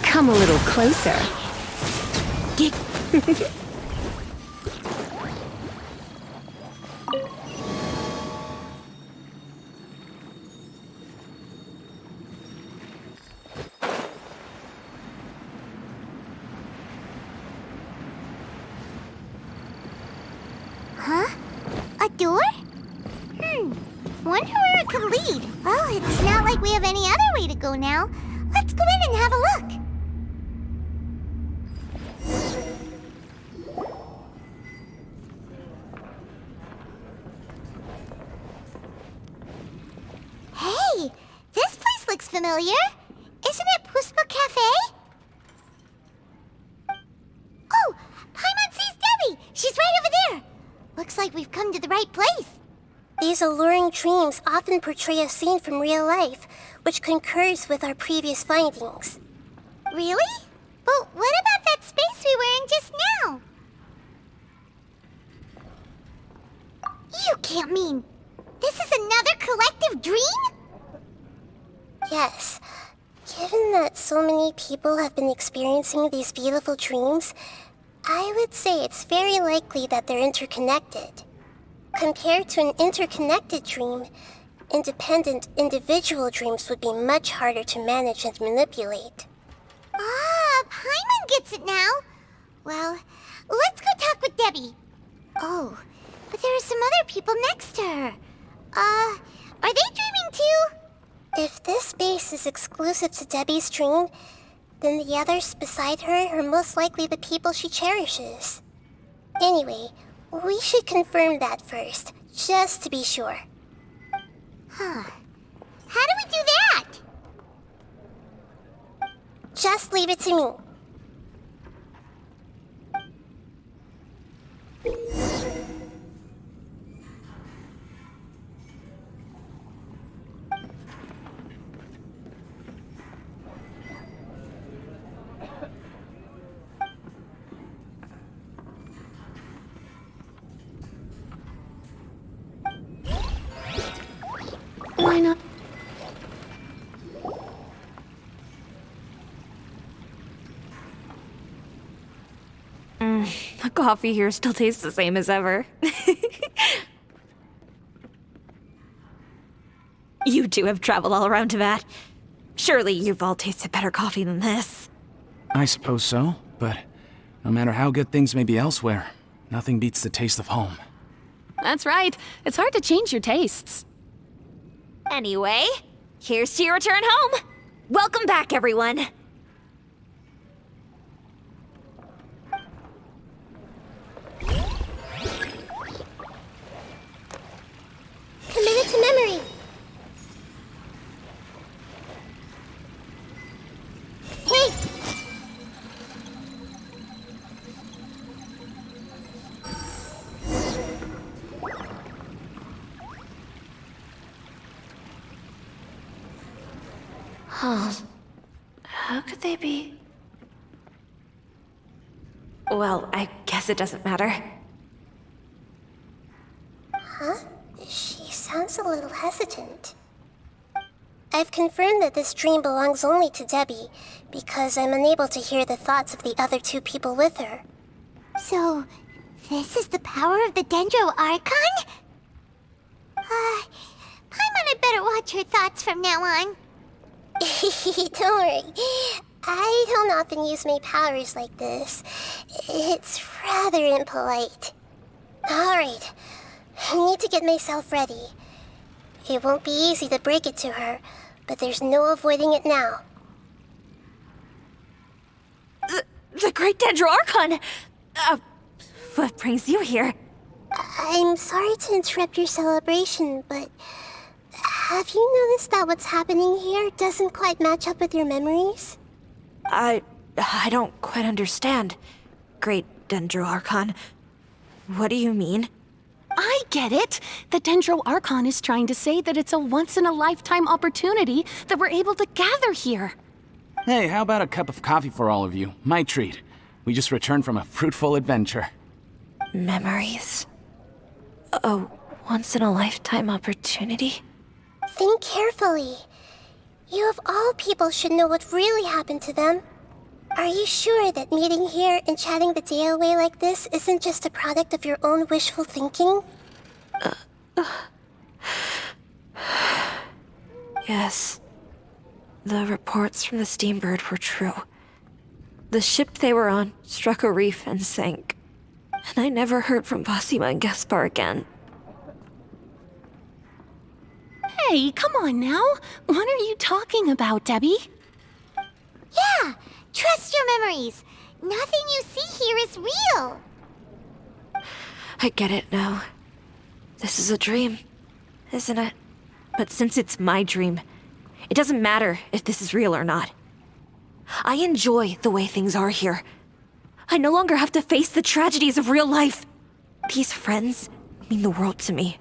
Come a little closer. Huh? A door? Wonder where it could lead. Well, it's not like we have any other way to go now. Let's go in and have a look. Hey, this place looks familiar. Isn't it Puspa Cafe? Oh, Paimon sees Debbie. She's right over there. Looks like we've come to the right place. These alluring dreams often portray a scene from real life, which concurs with our previous findings. Really? But what about that space we were in just now? You can't mean this is another collective dream? Yes. Given that so many people have been experiencing these beautiful dreams, I would say it's very likely that they're interconnected. Compared to an interconnected dream, independent individual dreams would be much harder to manage and manipulate. Ah, Paimon gets it now. Well, let's go talk with Debbie. Oh, but there are some other people next to her. Are they dreaming too? If this space is exclusive to Debbie's dream, then the others beside her are most likely the people she cherishes. Anyway, we should confirm that first, just to be sure. Huh. How do we do that? Just leave it to me. Why not? The coffee here still tastes the same as ever. You two have traveled all around Teyvat. Surely you've all tasted better coffee than this. I suppose so, but no matter how good things may be elsewhere, nothing beats the taste of home. That's right. It's hard to change your tastes. Anyway, here's to your return home. Welcome back, everyone. Committed to memory. Hey! How could they be? Well, I guess it doesn't matter. Huh? She sounds a little hesitant. I've confirmed that this dream belongs only to Debbie, because I'm unable to hear the thoughts of the other two people with her. So, this is the power of the Dendro Archon? Paimon had better watch her thoughts from now on. Don't worry. I don't often use my powers like this. It's rather impolite. Alright, I need to get myself ready. It won't be easy to break it to her, but there's no avoiding it now. The Great Dendro Archon! What brings you here? I'm sorry to interrupt your celebration, but have you noticed that what's happening here doesn't quite match up with your memories? I don't quite understand. Great Dendro Archon. What do you mean? I get it. The Dendro Archon is trying to say that it's a once-in-a-lifetime opportunity that we're able to gather here. Hey, how about a cup of coffee for all of you? My treat. We just returned from a fruitful adventure. Memories. A once-in-a-lifetime opportunity? Think carefully. You of all people should know what really happened to them. Are you sure that meeting here and chatting the day away like this isn't just a product of your own wishful thinking? Yes. The reports from the Steambird were true. The ship they were on struck a reef and sank. And I never heard from Basima and Gaspar again. Hey, come on now. What are you talking about, Debbie? Yeah, trust your memories. Nothing you see here is real. I get it now. This is a dream, isn't it? But since it's my dream, it doesn't matter if this is real or not. I enjoy the way things are here. I no longer have to face the tragedies of real life. These friends mean the world to me.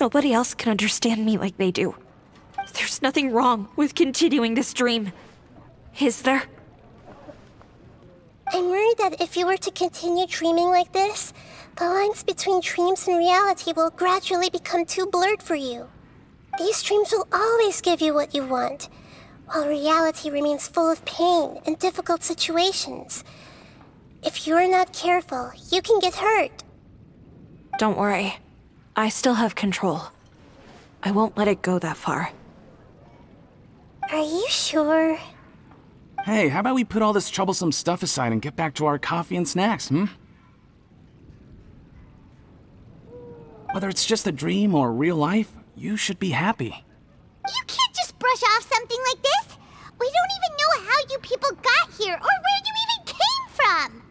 Nobody else can understand me like they do. There's nothing wrong with continuing this dream. Is there? I'm worried that if you were to continue dreaming like this, the lines between dreams and reality will gradually become too blurred for you. These dreams will always give you what you want, while reality remains full of pain and difficult situations. If you're not careful, you can get hurt. Don't worry. I still have control. I won't let it go that far. Are you sure? Hey, how about we put all this troublesome stuff aside and get back to our coffee and snacks, Whether it's just a dream or real life, you should be happy. You can't just brush off something like this. We don't even know how you people got here or where you even came from.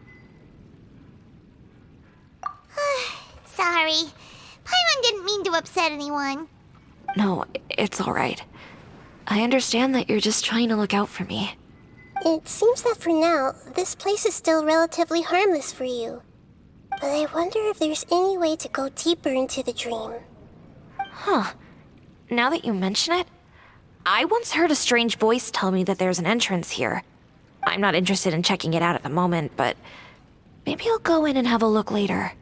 Sorry. Paimon didn't mean to upset anyone. No, it's all right. I understand that you're just trying to look out for me. It seems that for now, this place is still relatively harmless for you. But I wonder if there's any way to go deeper into the dream. Huh. Now that you mention it, I once heard a strange voice tell me that there's an entrance here. I'm not interested in checking it out at the moment, but maybe I'll go in and have a look later.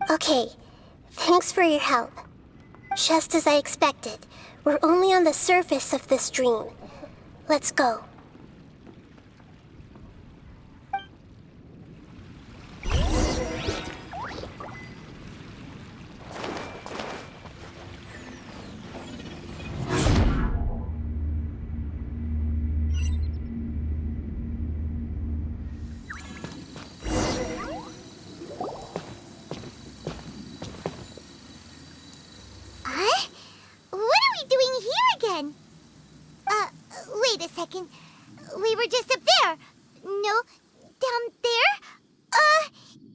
Okay, thanks for your help. Just as I expected, we're only on the surface of this dream. Let's go. Wait a second. We were just up there. No, down there?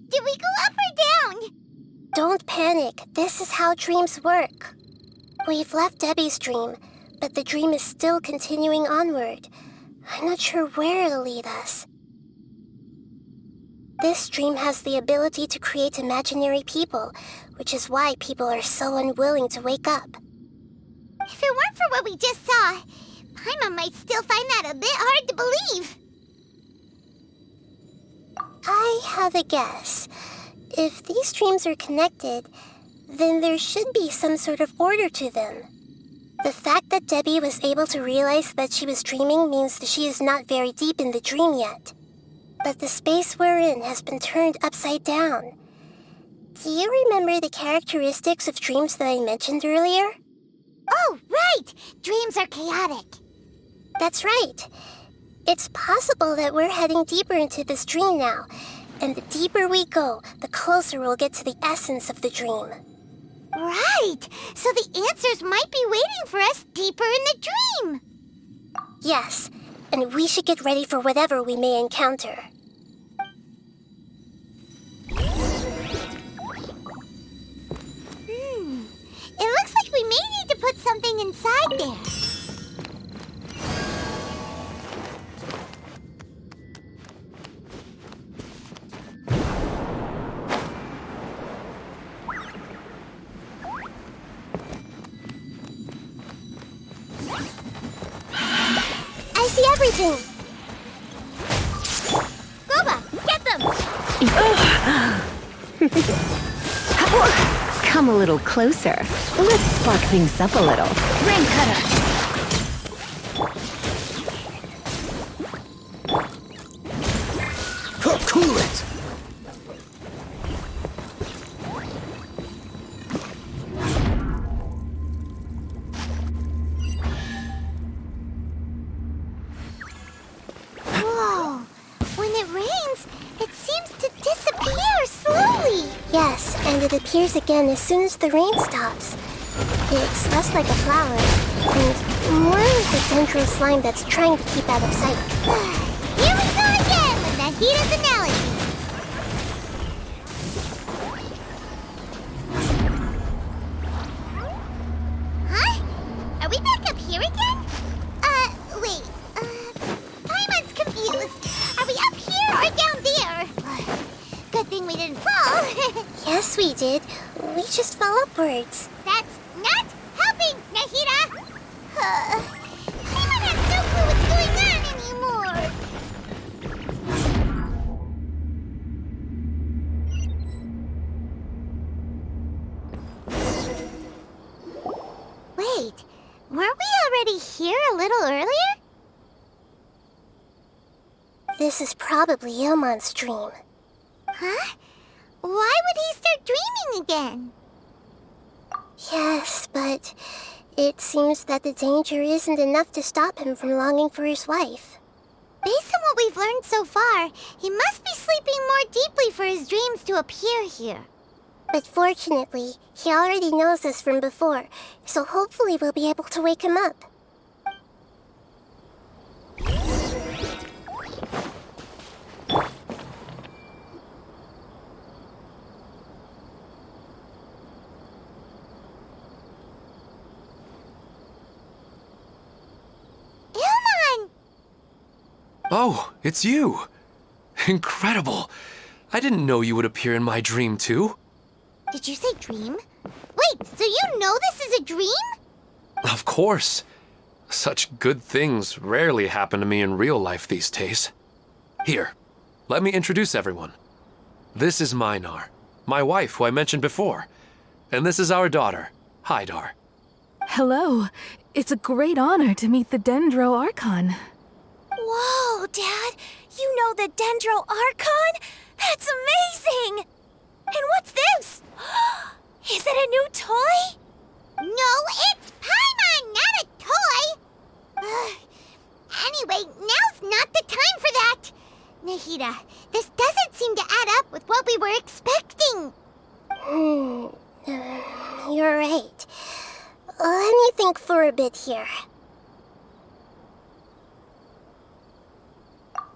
Did we go up or down? Don't panic. This is how dreams work. We've left Debbie's dream, but the dream is still continuing onward. I'm not sure where it'll lead us. This dream has the ability to create imaginary people, which is why people are so unwilling to wake up. If it weren't for what we just saw, Paimon might still find that a bit hard to believe. I have a guess. If these dreams are connected, then there should be some sort of order to them. The fact that Debbie was able to realize that she was dreaming means that she is not very deep in the dream yet. But the space we're in has been turned upside down. Do you remember the characteristics of dreams that I mentioned earlier? Oh, right! Dreams are chaotic. That's right. It's possible that we're heading deeper into this dream now. And the deeper we go, the closer we'll get to the essence of the dream. Right! So the answers might be waiting for us deeper in the dream! Yes, and we should get ready for whatever we may encounter. It looks like we may need to put something inside there. I see everything! Boba, get them! Come a little closer. Let's spark things up a little. Rain cutter. Cool it! Whoa! When it rains, it seems to disappear slowly! Yes, and it appears again as soon as the rain stops. It's less like a flower, and more like a dendral slime that's trying to keep out of sight. Here we go again with Nahida's analogy! Huh? Are we back up here again? Wait. Paimon's confused. Are we up here or down there? Good thing we didn't fall. Yes, we did. We just fell upwards. That's not helping, Nahida! Paimon has no clue what's going on anymore! Wait, weren't we already here a little earlier? This is probably Ilmon's dream. Huh? Why would he start dreaming again? Yes, but it seems that the danger isn't enough to stop him from longing for his wife. Based on what we've learned so far, he must be sleeping more deeply for his dreams to appear here. But fortunately, he already knows us from before, so hopefully we'll be able to wake him up. Ilmon! Oh, it's you! Incredible! I didn't know you would appear in my dream, too. Did you say dream? Wait, so you know this is a dream? Of course. Such good things rarely happen to me in real life these days. Here, let me introduce everyone. This is Minar, my wife who I mentioned before. And this is our daughter, Hydar. Hello. It's a great honor to meet the Dendro Archon. Whoa, Dad! You know the Dendro Archon? That's amazing! And what's this? Is it a new toy? No, it's Paimon, not a toy! Anyway, now's not the time for that! Nahida, this doesn't seem to add up with what we were expecting. You're right. Let me think for a bit here.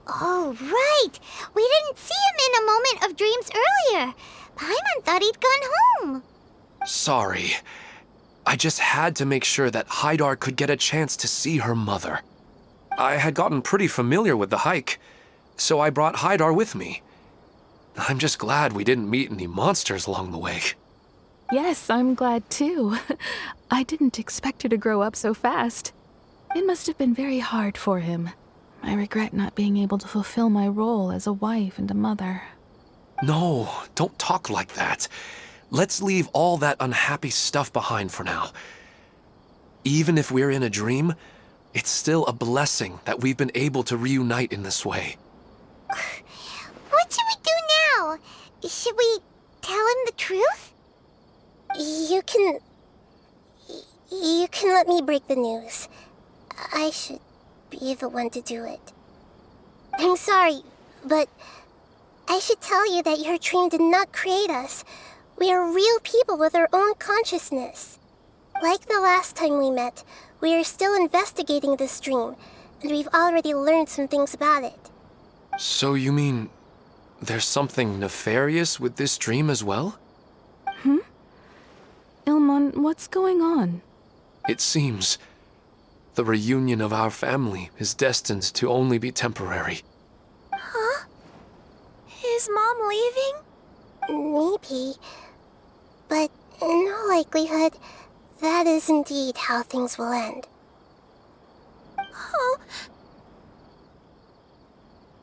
Oh, right! We didn't see him in a moment of dreams earlier. Paimon thought he'd gone home. Sorry. I just had to make sure that Hydar could get a chance to see her mother. I had gotten pretty familiar with the hike, so I brought Hydar with me. I'm just glad we didn't meet any monsters along the way. Yes, I'm glad too. I didn't expect her to grow up so fast. It must have been very hard for him. I regret not being able to fulfill my role as a wife and a mother. No, don't talk like that. Let's leave all that unhappy stuff behind for now. Even if we're in a dream, it's still a blessing that we've been able to reunite in this way. What should we do now? Should we tell him the truth? You can let me break the news. I should be the one to do it. I'm sorry, but I should tell you that your dream did not create us. We are real people with our own consciousness. Like the last time we met, we are still investigating this dream, and we've already learned some things about it. So you mean there's something nefarious with this dream as well? Ilmon, what's going on? It seems the reunion of our family is destined to only be temporary. Huh? Is Mom leaving? Maybe. But in all likelihood, that is indeed how things will end. Oh.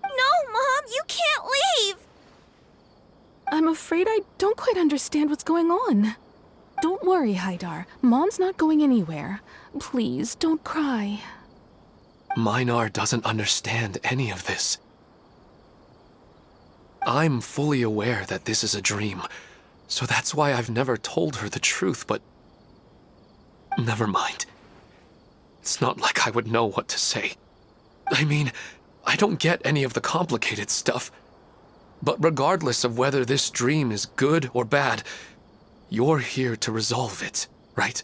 No, Mom, you can't leave! I'm afraid I don't quite understand what's going on. Don't worry, Haidar. Mom's not going anywhere. Please, don't cry. Minar doesn't understand any of this. I'm fully aware that this is a dream, so that's why I've never told her the truth, but never mind. It's not like I would know what to say. I mean, I don't get any of the complicated stuff. But regardless of whether this dream is good or bad, you're here to resolve it, right?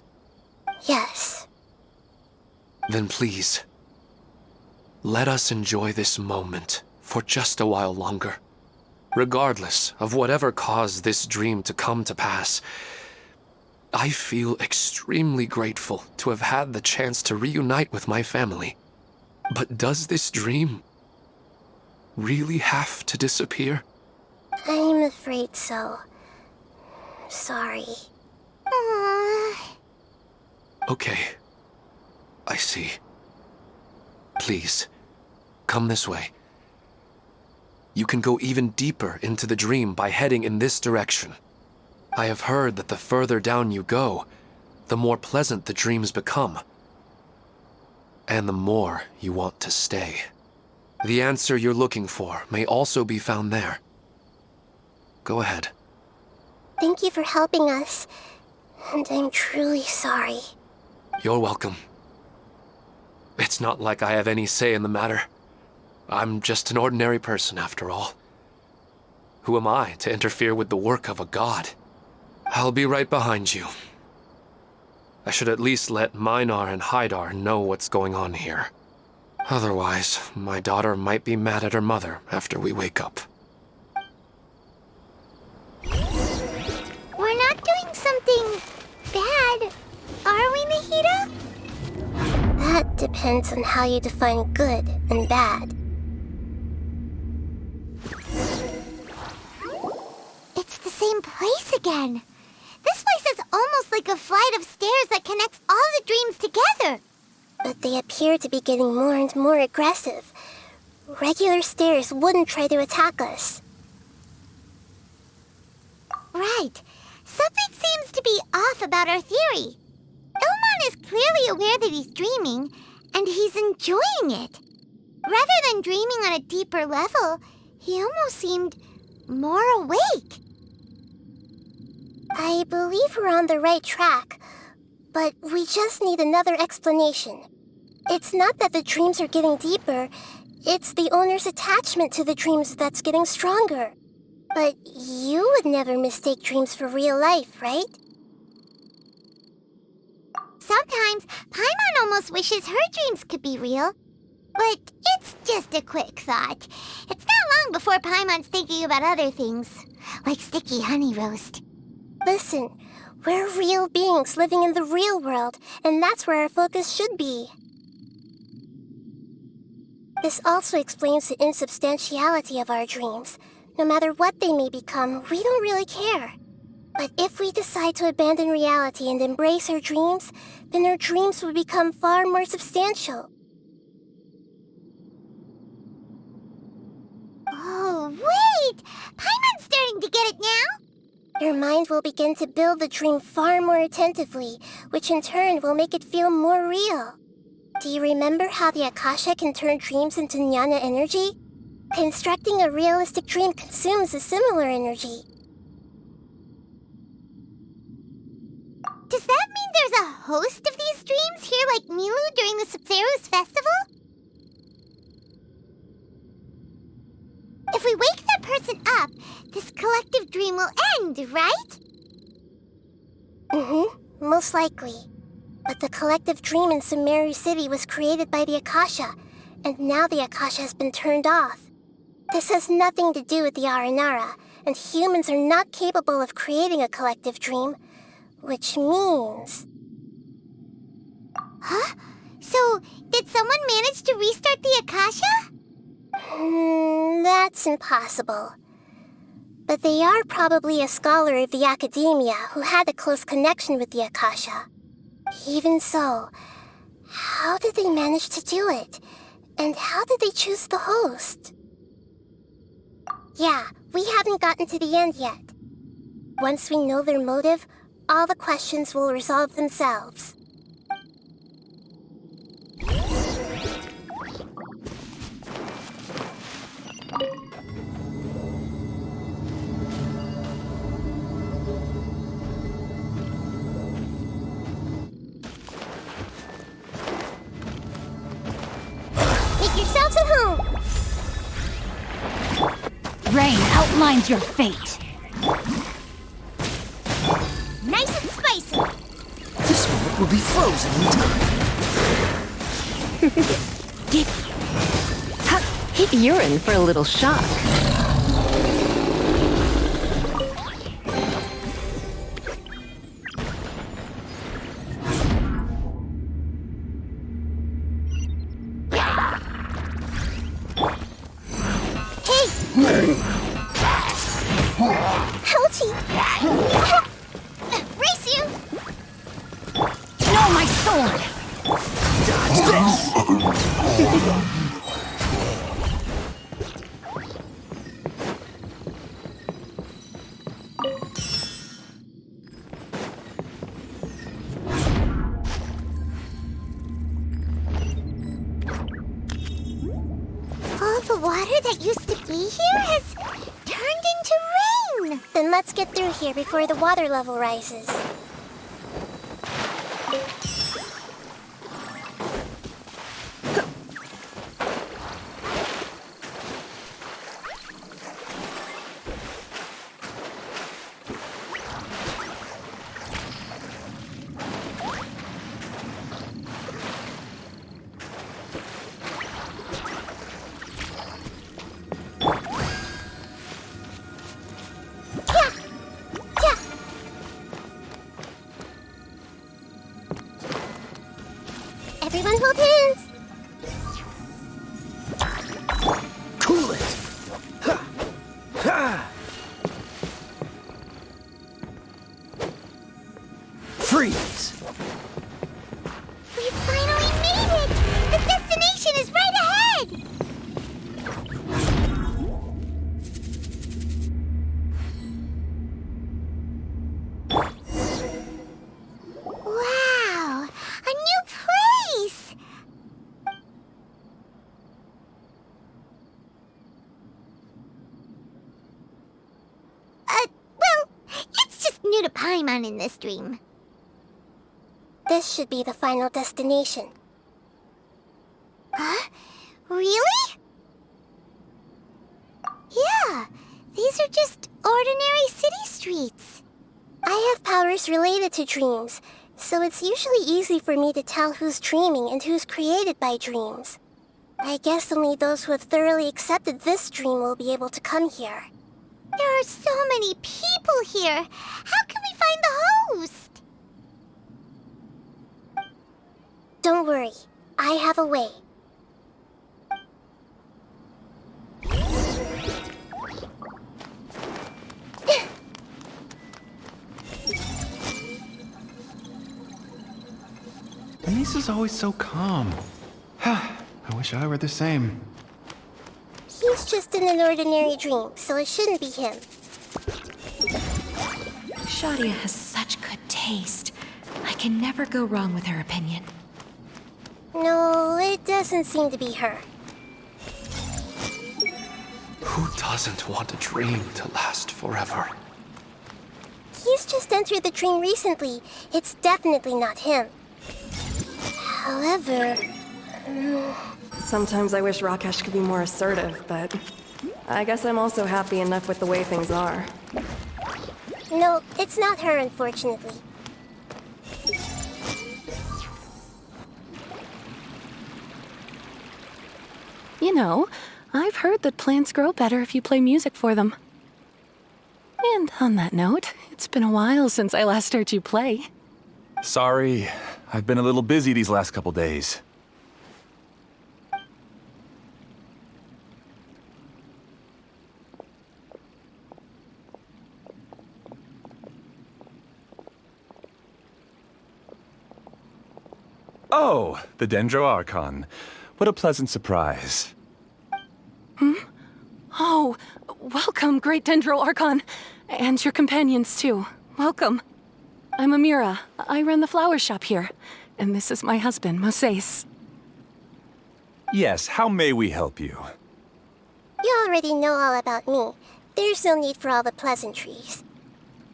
Yes. Then please, let us enjoy this moment for just a while longer. Regardless of whatever caused this dream to come to pass, I feel extremely grateful to have had the chance to reunite with my family. But does this dream really have to disappear? I'm afraid so. Sorry. Okay. I see. Please, come this way. You can go even deeper into the dream by heading in this direction. I have heard that the further down you go, the more pleasant the dreams become. And the more you want to stay. The answer you're looking for may also be found there. Go ahead. Thank you for helping us, and I'm truly sorry. You're welcome. It's not like I have any say in the matter. I'm just an ordinary person, after all. Who am I to interfere with the work of a god? I'll be right behind you. I should at least let Minar and Haidar know what's going on here. Otherwise, my daughter might be mad at her mother after we wake up. We're not doing something bad, are we, Nahida? That depends on how you define good and bad. It's the same place again. This place is almost like a flight of stairs that connects all the dreams together. But they appear to be getting more and more aggressive. Regular stairs wouldn't try to attack us. Right. Something seems to be off about our theory. Ilmon is clearly aware that he's dreaming, and he's enjoying it. Rather than dreaming on a deeper level, he almost seemed more awake. I believe we're on the right track, but we just need another explanation. It's not that the dreams are getting deeper, it's the owner's attachment to the dreams that's getting stronger. But you would never mistake dreams for real life, right? Sometimes, Paimon almost wishes her dreams could be real. But it's just a quick thought. It's not long before Paimon's thinking about other things, like sticky honey roast. Listen, we're real beings living in the real world, and that's where our focus should be. This also explains the insubstantiality of our dreams. No matter what they may become, we don't really care. But if we decide to abandon reality and embrace our dreams, then our dreams will become far more substantial. Oh, wait! Paimon's starting to get it now? Your mind will begin to build the dream far more attentively, which in turn will make it feel more real. Do you remember how the Akasha can turn dreams into jnana energy? Constructing a realistic dream consumes a similar energy. Does that mean there's a host of these dreams here like Milu during the Sumeru's festival? If we wake that person up, this collective dream will end, right? Most likely. But the collective dream in Sumeru City was created by the Akasha, and now the Akasha has been turned off. This has nothing to do with the Aranara, and humans are not capable of creating a collective dream, which means... Huh? So, did someone manage to restart the Akasha? That's impossible. But they are probably a scholar of the academia who had a close connection with the Akasha. Even so, how did they manage to do it? And how did they choose the host? Yeah, we haven't gotten to the end yet. Once we know their motive, all the questions will resolve themselves. Make yourselves at home! Rain outlines your fate. Nice and spicy! This one will be frozen in time. You're in for a little shock. Ouchie! Race you! Know my sword! Dodge this! All the water that used to be here has turned into rain! Then let's get through here before the water level rises. Everyone hold hands! Cool it! Ha! Ha! Freeze! We finally made it! The destination is right ahead! Wow! A new place! Well, it's just new to Paimon in this dream. This should be the final destination. Huh? Really? Yeah, these are just ordinary city streets. I have powers related to dreams, so it's usually easy for me to tell who's dreaming and who's created by dreams. I guess only those who have thoroughly accepted this dream will be able to come here. There are so many people here. How can we find the host? Don't worry, I have a way. Lisa's always so calm. I wish I were the same. He's just in an ordinary dream, so it shouldn't be him. Shadia has such good taste. I can never go wrong with her opinion. No, it doesn't seem to be her. Who doesn't want a dream to last forever? He's just entered the dream recently. It's definitely not him. However... Sometimes I wish Rakesh could be more assertive, but I guess I'm also happy enough with the way things are. No, it's not her, unfortunately. You know, I've heard that plants grow better if you play music for them. And on that note, it's been a while since I last heard you play. Sorry, I've been a little busy these last couple days. Oh, the Dendro Archon. What a pleasant surprise. Oh, welcome, Great Dendro Archon. And your companions, too. Welcome. I'm Amira. I run the flower shop here. And this is my husband, Moses. Yes, how may we help you? You already know all about me. There's no need for all the pleasantries.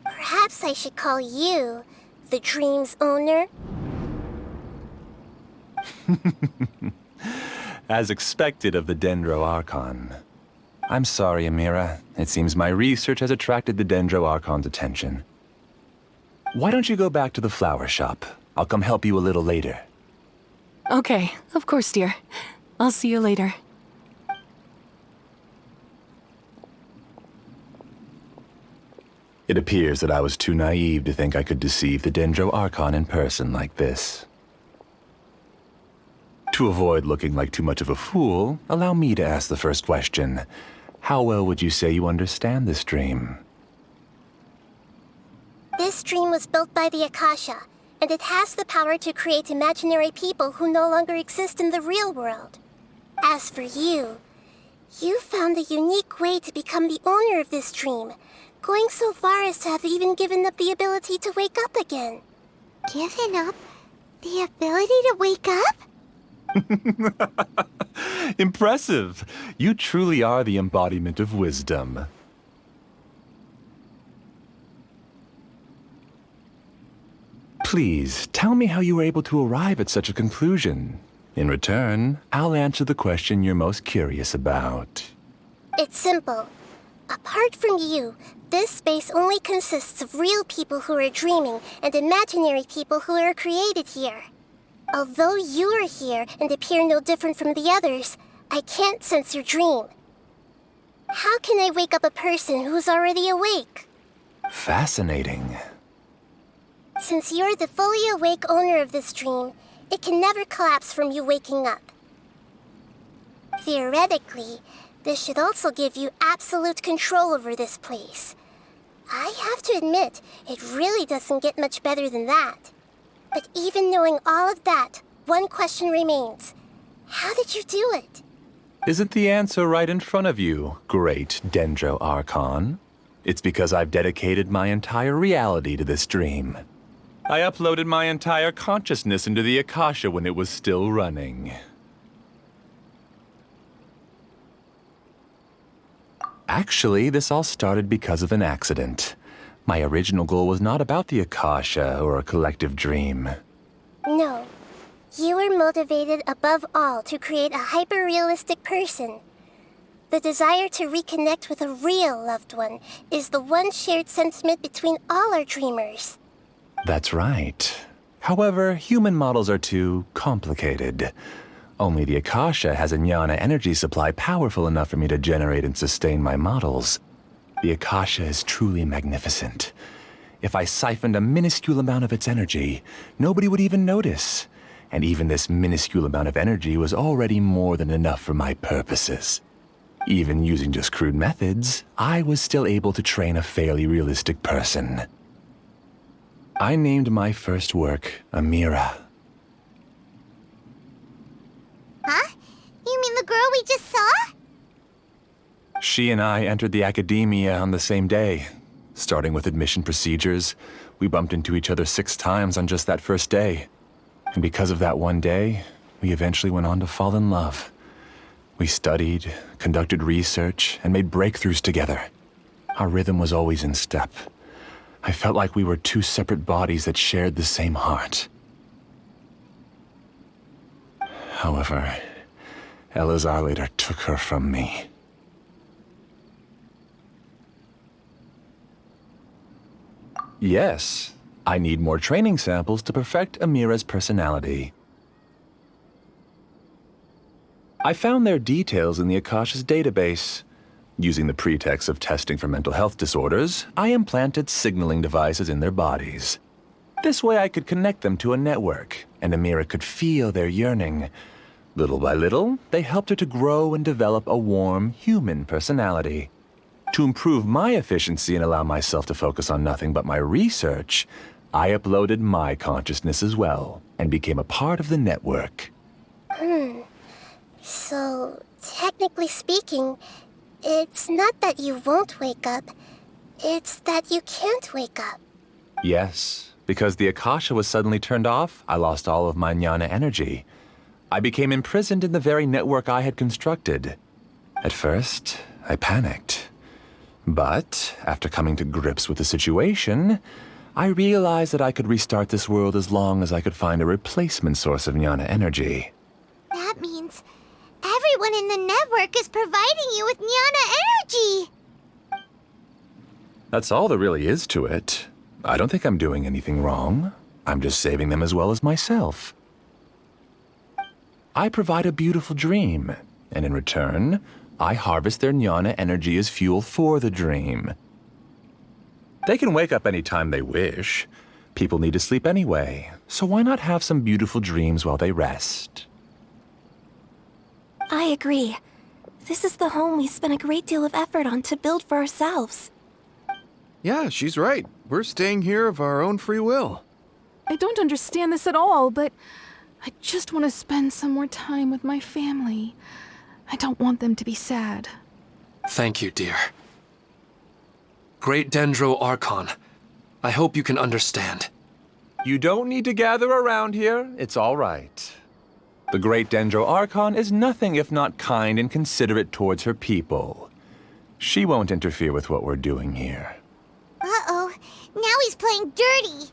Perhaps I should call you the dream's owner? As expected of the Dendro Archon. I'm sorry, Amira. It seems my research has attracted the Dendro Archon's attention. Why don't you go back to the flower shop? I'll come help you a little later. Okay, of course, dear. I'll see you later. It appears that I was too naive to think I could deceive the Dendro Archon in person like this. To avoid looking like too much of a fool, allow me to ask the first question. How well would you say you understand this dream? This dream was built by the Akasha, and it has the power to create imaginary people who no longer exist in the real world. As for you, you found a unique way to become the owner of this dream, going so far as to have even given up the ability to wake up again. Given up the ability to wake up? Impressive! You truly are the embodiment of wisdom. Please, tell me how you were able to arrive at such a conclusion. In return, I'll answer the question you're most curious about. It's simple. Apart from you, this space only consists of real people who are dreaming and imaginary people who are created here. Although you are here and appear no different from the others, I can't sense your dream. How can I wake up a person who's already awake? Fascinating. Since you're the fully awake owner of this dream, it can never collapse from you waking up. Theoretically, this should also give you absolute control over this place. I have to admit, it really doesn't get much better than that. But even knowing all of that, one question remains. How did you do it? Isn't the answer right in front of you, Great Dendro Archon? It's because I've dedicated my entire reality to this dream. I uploaded my entire consciousness into the Akasha when it was still running. Actually, this all started because of an accident. My original goal was not about the Akasha or a collective dream. No. You were motivated above all to create a hyper-realistic person. The desire to reconnect with a real loved one is the one shared sentiment between all our dreamers. That's right. However, human models are too complicated. Only the Akasha has a jnana energy supply powerful enough for me to generate and sustain my models. The Akasha is truly magnificent. If I siphoned a minuscule amount of its energy, nobody would even notice. And even this minuscule amount of energy was already more than enough for my purposes. Even using just crude methods, I was still able to train a fairly realistic person. I named my first work Amira. Huh? You mean the girl we just saw? She and I entered the academia on the same day. Starting with admission procedures, we bumped into each other 6 times on just that first day. And because of that one day, we eventually went on to fall in love. We studied, conducted research, and made breakthroughs together. Our rhythm was always in step. I felt like we were 2 separate bodies that shared the same heart. However, Elazar later took her from me. Yes, I need more training samples to perfect Amira's personality. I found their details in the Akasha's database. Using the pretext of testing for mental health disorders, I implanted signaling devices in their bodies. This way I could connect them to a network, and Amira could feel their yearning. Little by little, they helped her to grow and develop a warm, human personality. To improve my efficiency and allow myself to focus on nothing but my research, I uploaded my consciousness as well, and became a part of the network. So, technically speaking, it's not that you won't wake up, it's that you can't wake up. Yes, because the Akasha was suddenly turned off, I lost all of my jnana energy. I became imprisoned in the very network I had constructed. At first, I panicked. But, after coming to grips with the situation, I realized that I could restart this world as long as I could find a replacement source of jnana energy. That means everyone in the network is providing you with jnana energy! That's all there really is to it. I don't think I'm doing anything wrong. I'm just saving them as well as myself. I provide a beautiful dream, and in return, I harvest their jnana energy as fuel for the dream. They can wake up any time they wish. People need to sleep anyway, so why not have some beautiful dreams while they rest? I agree. This is the home we spent a great deal of effort on to build for ourselves. Yeah, she's right. We're staying here of our own free will. I don't understand this at all, but I just want to spend some more time with my family. I don't want them to be sad. Thank you, dear. Great Dendro Archon, I hope you can understand. You don't need to gather around here. It's all right. The Great Dendro Archon is nothing if not kind and considerate towards her people. She won't interfere with what we're doing here. Uh-oh, now he's playing dirty!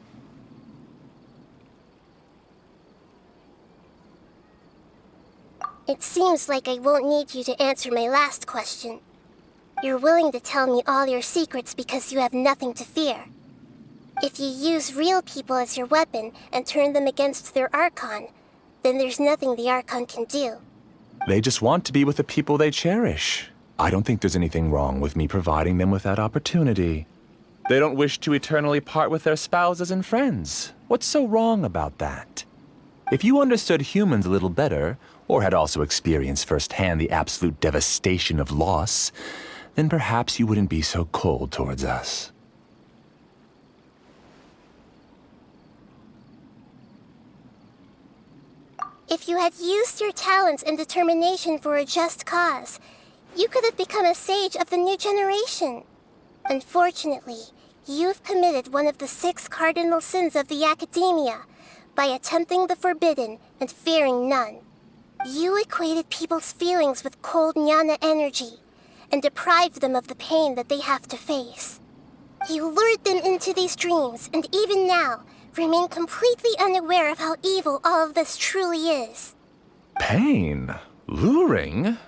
It seems like I won't need you to answer my last question. You're willing to tell me all your secrets because you have nothing to fear. If you use real people as your weapon and turn them against their Archon, then there's nothing the Archon can do. They just want to be with the people they cherish. I don't think there's anything wrong with me providing them with that opportunity. They don't wish to eternally part with their spouses and friends. What's so wrong about that? If you understood humans a little better, or had also experienced firsthand the absolute devastation of loss, then perhaps you wouldn't be so cold towards us. If you had used your talents and determination for a just cause, you could have become a sage of the new generation. Unfortunately, you've committed one of the 6 cardinal sins of the Academia by attempting the forbidden and fearing none. You equated people's feelings with cold jnana energy and deprived them of the pain that they have to face. You lured them into these dreams, and even now, remain completely unaware of how evil all of this truly is. Pain? Luring?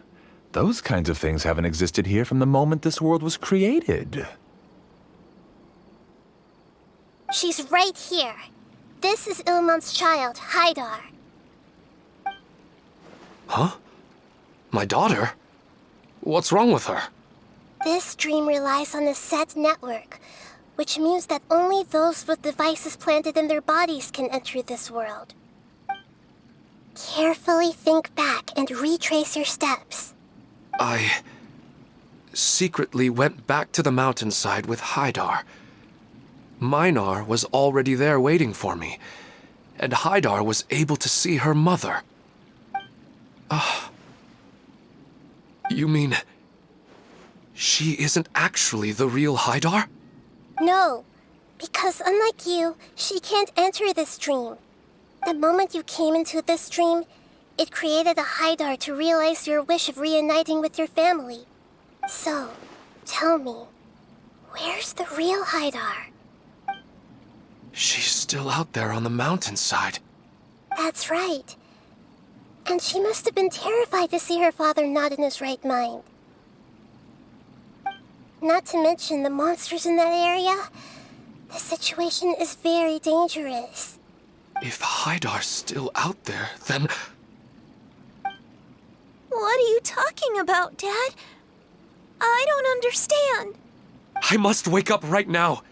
Those kinds of things haven't existed here from the moment this world was created. She's right here. This is Ilmon's child, Haidar. Huh? My daughter? What's wrong with her? This dream relies on a set network, which means that only those with devices planted in their bodies can enter this world. Carefully think back and retrace your steps. I secretly went back to the mountainside with Haidar. Minar was already there waiting for me, and Haidar was able to see her mother. You mean she isn't actually the real Haidar? No, because unlike you, she can't enter this dream. The moment you came into this dream, it created a Haidar to realize your wish of reuniting with your family. So, tell me, where's the real Haidar? She's still out there on the mountainside. That's right. And she must have been terrified to see her father not in his right mind. Not to mention the monsters in that area. The situation is very dangerous. If Hydar's still out there, then... What are you talking about, Dad? I don't understand. I must wake up right now.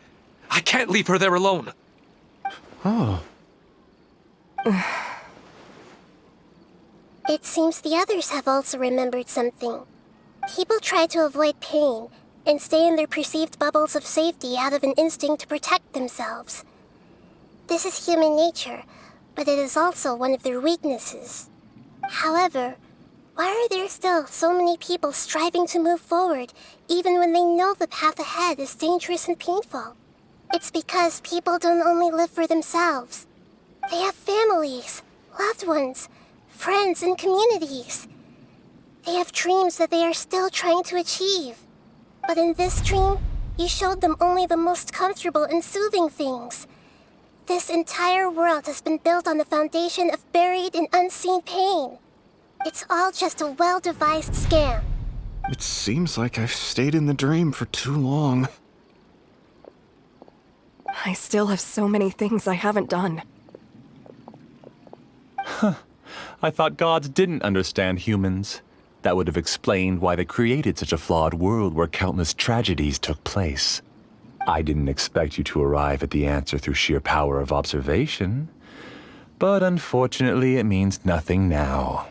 I can't leave her there alone. Oh. It seems the others have also remembered something. People try to avoid pain and stay in their perceived bubbles of safety out of an instinct to protect themselves. This is human nature, but it is also one of their weaknesses. However, why are there still so many people striving to move forward, even when they know the path ahead is dangerous and painful? It's because people don't only live for themselves. They have families, loved ones, friends, and communities. They have dreams that they are still trying to achieve. But in this dream, you showed them only the most comfortable and soothing things. This entire world has been built on the foundation of buried and unseen pain. It's all just a well-devised scam. It seems like I've stayed in the dream for too long. I still have so many things I haven't done. I thought gods didn't understand humans. That would have explained why they created such a flawed world where countless tragedies took place. I didn't expect you to arrive at the answer through sheer power of observation. But unfortunately, it means nothing now.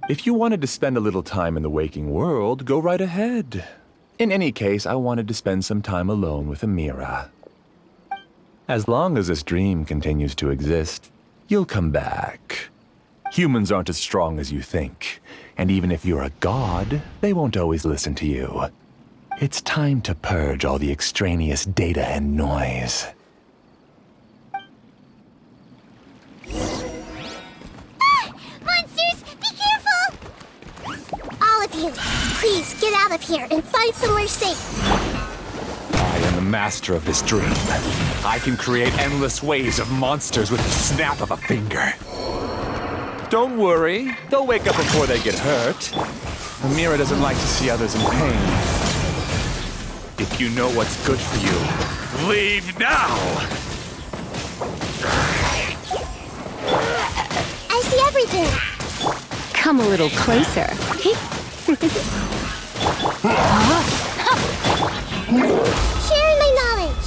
If you wanted to spend a little time in the waking world, go right ahead. In any case, I wanted to spend some time alone with Amira. As long as this dream continues to exist, you'll come back. Humans aren't as strong as you think, and even if you're a god, they won't always listen to you. It's time to purge all the extraneous data and noise. Monsters, be careful! All of you, please get out of here and find somewhere safe. I am the master of this dream. I can create endless waves of monsters with the snap of a finger. Don't worry, they'll wake up before they get hurt. Amira doesn't like to see others in pain. If you know what's good for you, leave now! I see everything. Come a little closer. Sharing my knowledge.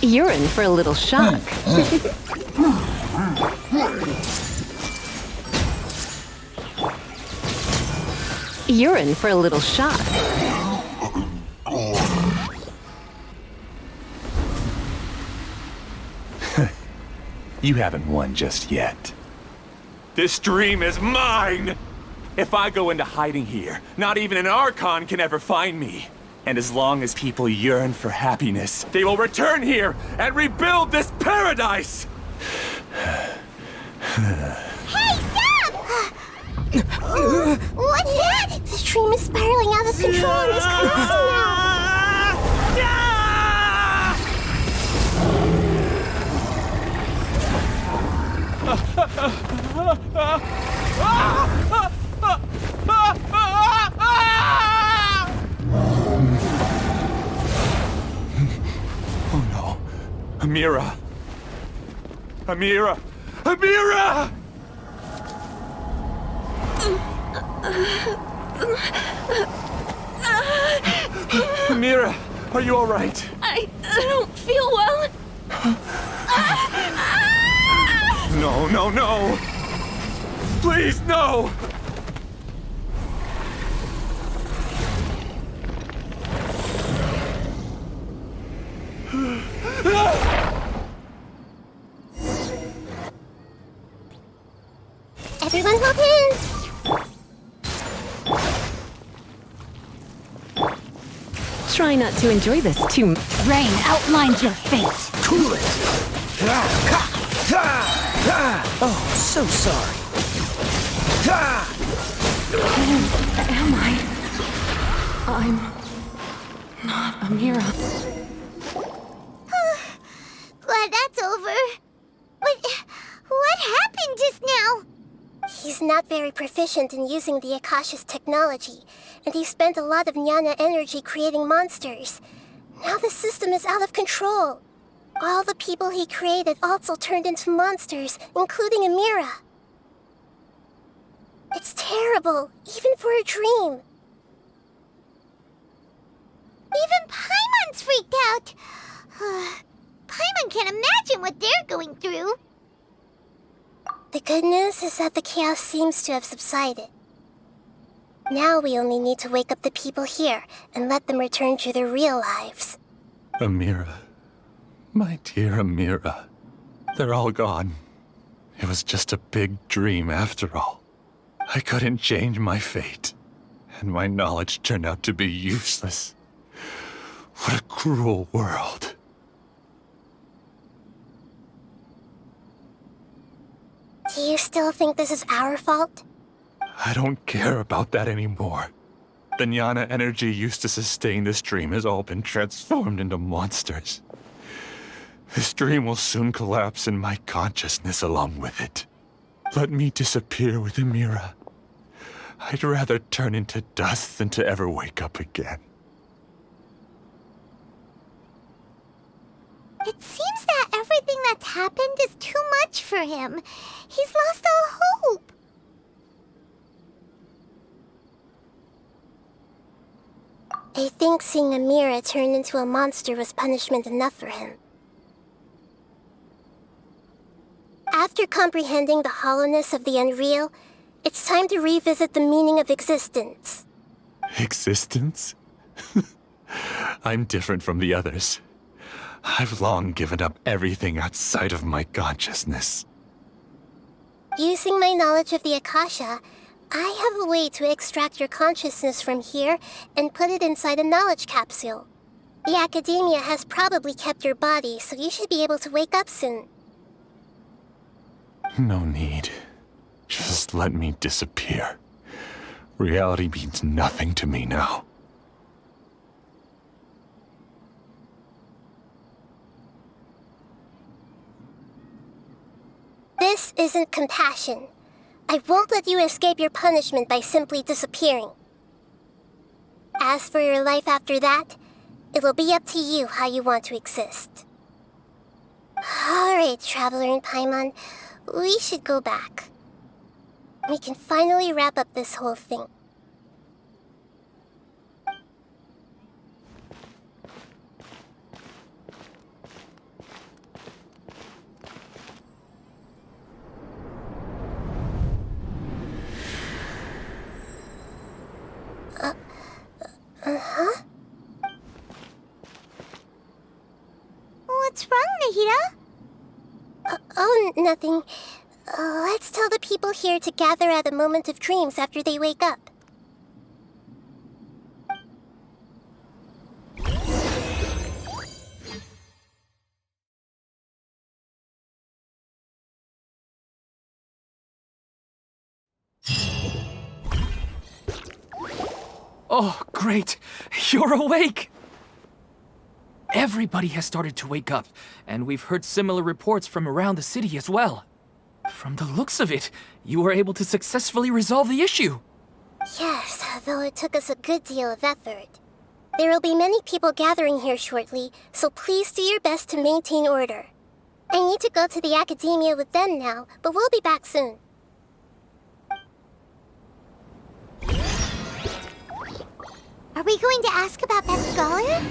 You're in for a little shock. You're in for a little shock. You haven't won just yet. This dream is mine! If I go into hiding here, not even an Archon can ever find me. And as long as people yearn for happiness, they will return here and rebuild this paradise! Hey, stop! What's that? This dream is spiraling out of control and is collapsing now. Oh no. Amira! Amira! Amira! Amira, are you all right? I don't feel well. No, no, no! Please, no! Everyone hold hands. Try not to enjoy this too much. Rain outlines your fate. Cool it! Oh, so sorry. Who am I? I'm not Amira. Glad that's over. But what happened just now? He's not very proficient in using the Akasha's technology, and he spent a lot of Nyana energy creating monsters. Now the system is out of control. All the people he created also turned into monsters, including Amira. It's terrible, even for a dream. Even Paimon's freaked out. Paimon can't imagine what they're going through. The good news is that the chaos seems to have subsided. Now we only need to wake up the people here and let them return to their real lives. Amira. My dear Amira. They're all gone. It was just a big dream after all. I couldn't change my fate, and my knowledge turned out to be useless. What a cruel world. Do you still think this is our fault? I don't care about that anymore. The Nyana energy used to sustain this dream has all been transformed into monsters. This dream will soon collapse and my consciousness along with it. Let me disappear with Amira. I'd rather turn into dust than to ever wake up again. It seems that everything that's happened is too much for him. He's lost all hope. I think seeing Amira turn into a monster was punishment enough for him. After comprehending the hollowness of the unreal, it's time to revisit the meaning of existence. Existence? I'm different from the others. I've long given up everything outside of my consciousness. Using my knowledge of the Akasha, I have a way to extract your consciousness from here and put it inside a knowledge capsule. The Academia has probably kept your body, so you should be able to wake up soon. No need. Just let me disappear. Reality means nothing to me now. This isn't compassion. I won't let you escape your punishment by simply disappearing. As for your life after that, it'll be up to you how you want to exist. Alright, Traveler and Paimon, we should go back. We can finally wrap up this whole thing. Uh-huh? What's wrong, Nahida? Oh, nothing. Let's tell the people here to gather at a moment of dreams after they wake up. Oh, great! You're awake! Everybody has started to wake up, and we've heard similar reports from around the city as well. From the looks of it, you were able to successfully resolve the issue. Yes, though it took us a good deal of effort. There will be many people gathering here shortly, so please do your best to maintain order. I need to go to the Academia with them now, but we'll be back soon. Are we going to ask about that scholar?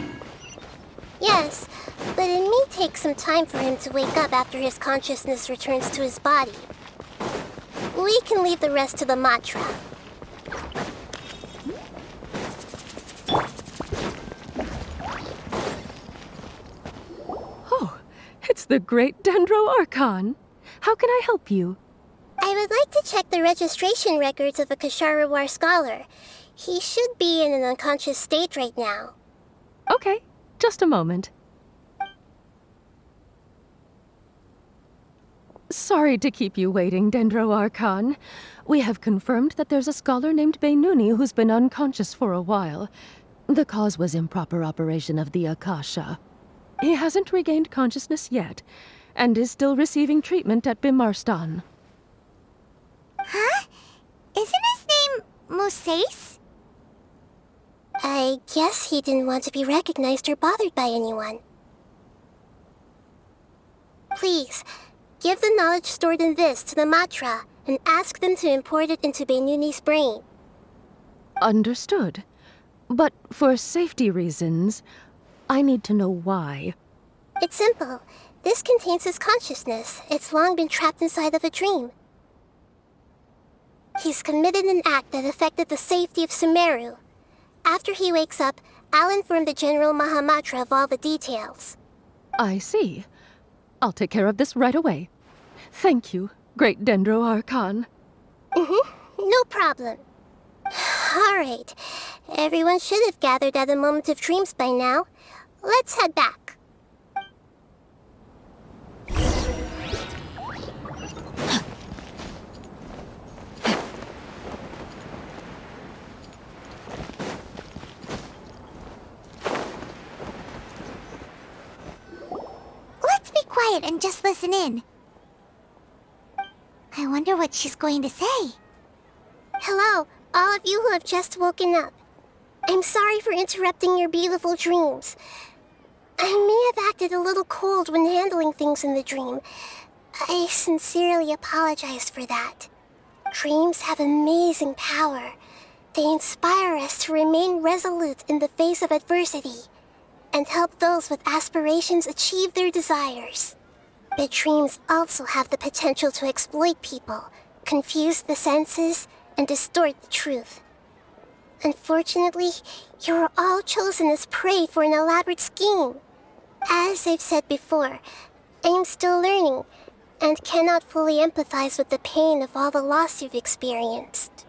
Yes, but it may take some time for him to wake up after his consciousness returns to his body. We can leave the rest to the Matra. Oh, it's the great Dendro Archon. How can I help you? I would like to check the registration records of a Kasharawar scholar. He should be in an unconscious state right now. Okay, just a moment. Sorry to keep you waiting, Dendro Archon. We have confirmed that there's a scholar named Beinuni who's been unconscious for a while. The cause was improper operation of the Akasha. He hasn't regained consciousness yet, and is still receiving treatment at Bimarstan. Huh? Isn't his name Mosace? I guess he didn't want to be recognized or bothered by anyone. Please, give the knowledge stored in this to the Matra and ask them to import it into Benuni's brain. Understood. But for safety reasons, I need to know why. It's simple. This contains his consciousness. It's long been trapped inside of a dream. He's committed an act that affected the safety of Sumeru. After he wakes up, I'll inform the General Mahamatra of all the details. I see. I'll take care of this right away. Thank you, Great Dendro Archon. No problem. Alright. Everyone should have gathered at the Moment of Dreams by now. Let's head back. Let's be quiet and just listen in. I wonder what she's going to say. Hello, all of you who have just woken up. I'm sorry for interrupting your beautiful dreams. I may have acted a little cold when handling things in the dream. I sincerely apologize for that. Dreams have amazing power. They inspire us to remain resolute in the face of adversity and help those with aspirations achieve their desires. But dreams also have the potential to exploit people, confuse the senses, and distort the truth. Unfortunately, you are all chosen as prey for an elaborate scheme. As I've said before, I am still learning and cannot fully empathize with the pain of all the loss you've experienced.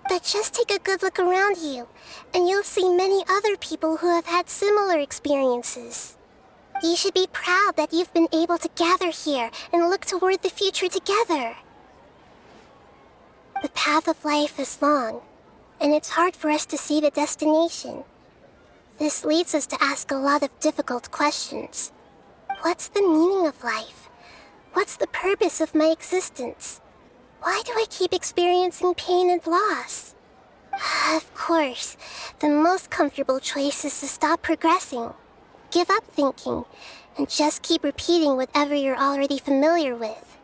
But just take a good look around you, and you'll see many other people who have had similar experiences. You should be proud that you've been able to gather here and look toward the future together. The path of life is long, and it's hard for us to see the destination. This leads us to ask a lot of difficult questions. What's the meaning of life? What's the purpose of my existence? Why do I keep experiencing pain and loss? Of course, the most comfortable choice is to stop progressing. Give up thinking, and just keep repeating whatever you're already familiar with.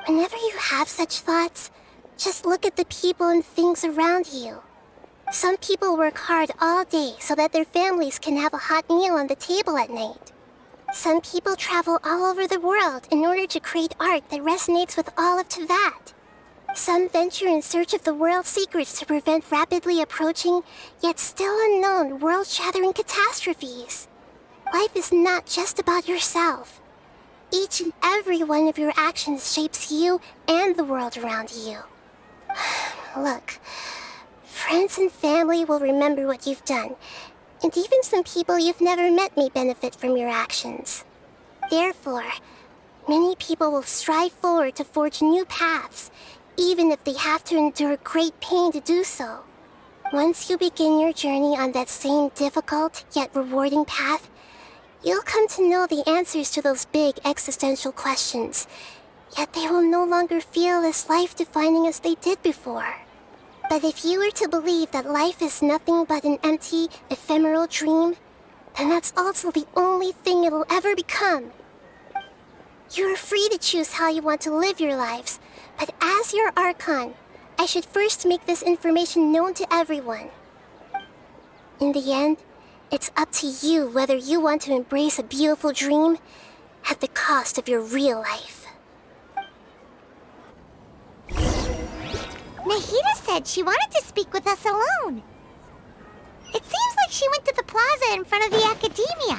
Whenever you have such thoughts, just look at the people and things around you. Some people work hard all day so that their families can have a hot meal on the table at night. Some people travel all over the world in order to create art that resonates with all of Teyvat. Some venture in search of the world's secrets to prevent rapidly approaching, yet still unknown, world-shattering catastrophes. Life is not just about yourself. Each and every one of your actions shapes you and the world around you. Look, friends and family will remember what you've done, and even some people you've never met may benefit from your actions. Therefore, many people will strive forward to forge new paths, even if they have to endure great pain to do so. Once you begin your journey on that same difficult yet rewarding path, you'll come to know the answers to those big existential questions, yet they will no longer feel as life-defining as they did before. But if you were to believe that life is nothing but an empty, ephemeral dream, then that's also the only thing it'll ever become. You are free to choose how you want to live your lives, but as your Archon, I should first make this information known to everyone. In the end, it's up to you whether you want to embrace a beautiful dream at the cost of your real life. Nahida said she wanted to speak with us alone. It seems like she went to the plaza in front of the academia.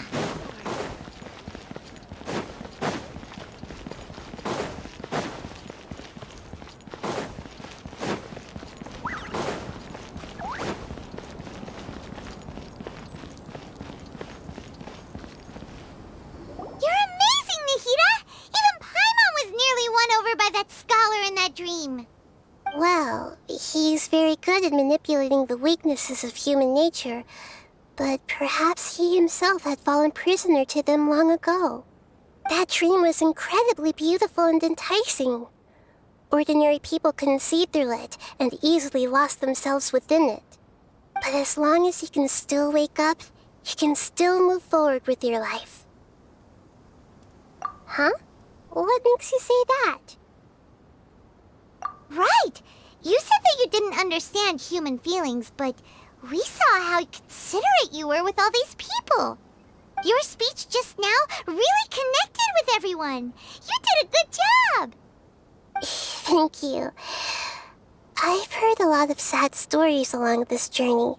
You're amazing, Nahida! Even Paimon was nearly won over by that scholar in that dream. Well, he's very good at manipulating the weaknesses of human nature, but perhaps he himself had fallen prisoner to them long ago. That dream was incredibly beautiful and enticing. Ordinary people couldn't see through it and easily lost themselves within it. But as long as you can still wake up, you can still move forward with your life. Huh? What makes you say that? Right! You said that you didn't understand human feelings, but we saw how considerate you were with all these people. Your speech just now really connected with everyone. You did a good job! Thank you. I've heard a lot of sad stories along this journey,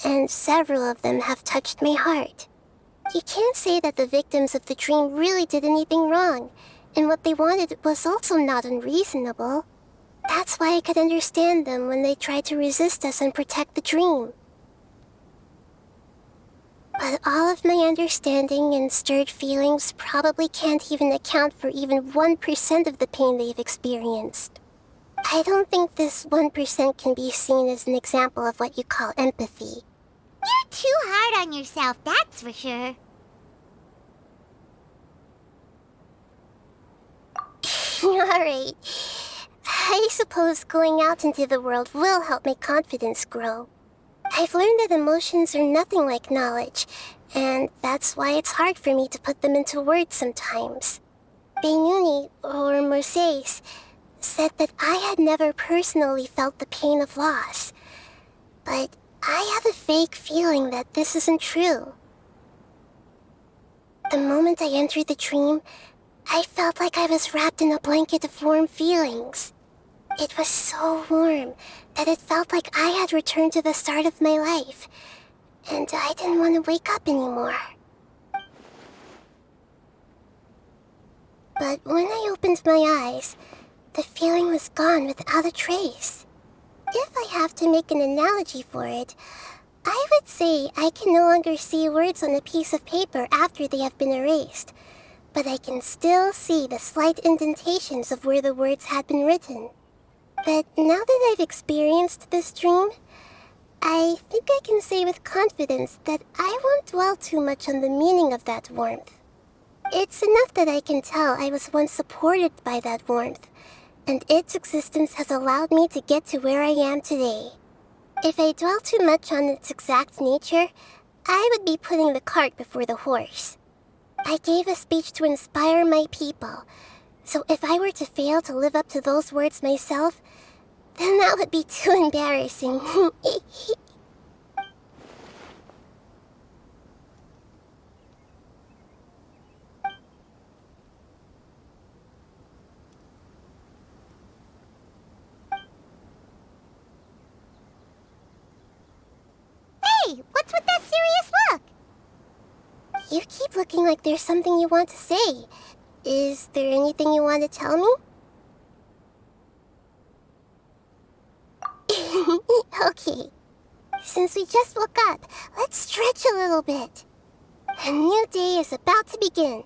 and several of them have touched my heart. You can't say that the victims of the dream really did anything wrong, and what they wanted was also not unreasonable. That's why I could understand them when they tried to resist us and protect the dream. But all of my understanding and stirred feelings probably can't even account for even 1% of the pain they've experienced. I don't think this 1% can be seen as an example of what you call empathy. You're too hard on yourself, that's for sure. Alright. I suppose going out into the world will help my confidence grow. I've learned that emotions are nothing like knowledge, and that's why it's hard for me to put them into words sometimes. Benuni, or Mercedes, said that I had never personally felt the pain of loss, but I have a vague feeling that this isn't true. The moment I entered the dream, I felt like I was wrapped in a blanket of warm feelings. It was so warm that it felt like I had returned to the start of my life, and I didn't want to wake up anymore. But when I opened my eyes, the feeling was gone without a trace. If I have to make an analogy for it, I would say I can no longer see words on a piece of paper after they have been erased, but I can still see the slight indentations of where the words had been written. But now that I've experienced this dream, I think I can say with confidence that I won't dwell too much on the meaning of that warmth. It's enough that I can tell I was once supported by that warmth, and its existence has allowed me to get to where I am today. If I dwell too much on its exact nature, I would be putting the cart before the horse. I gave a speech to inspire my people, so if I were to fail to live up to those words myself, then that would be too embarrassing. Hey, what's with that serious look? You keep looking like there's something you want to say. Is there anything you want to tell me? Okay. Since we just woke up, let's stretch a little bit. A new day is about to begin.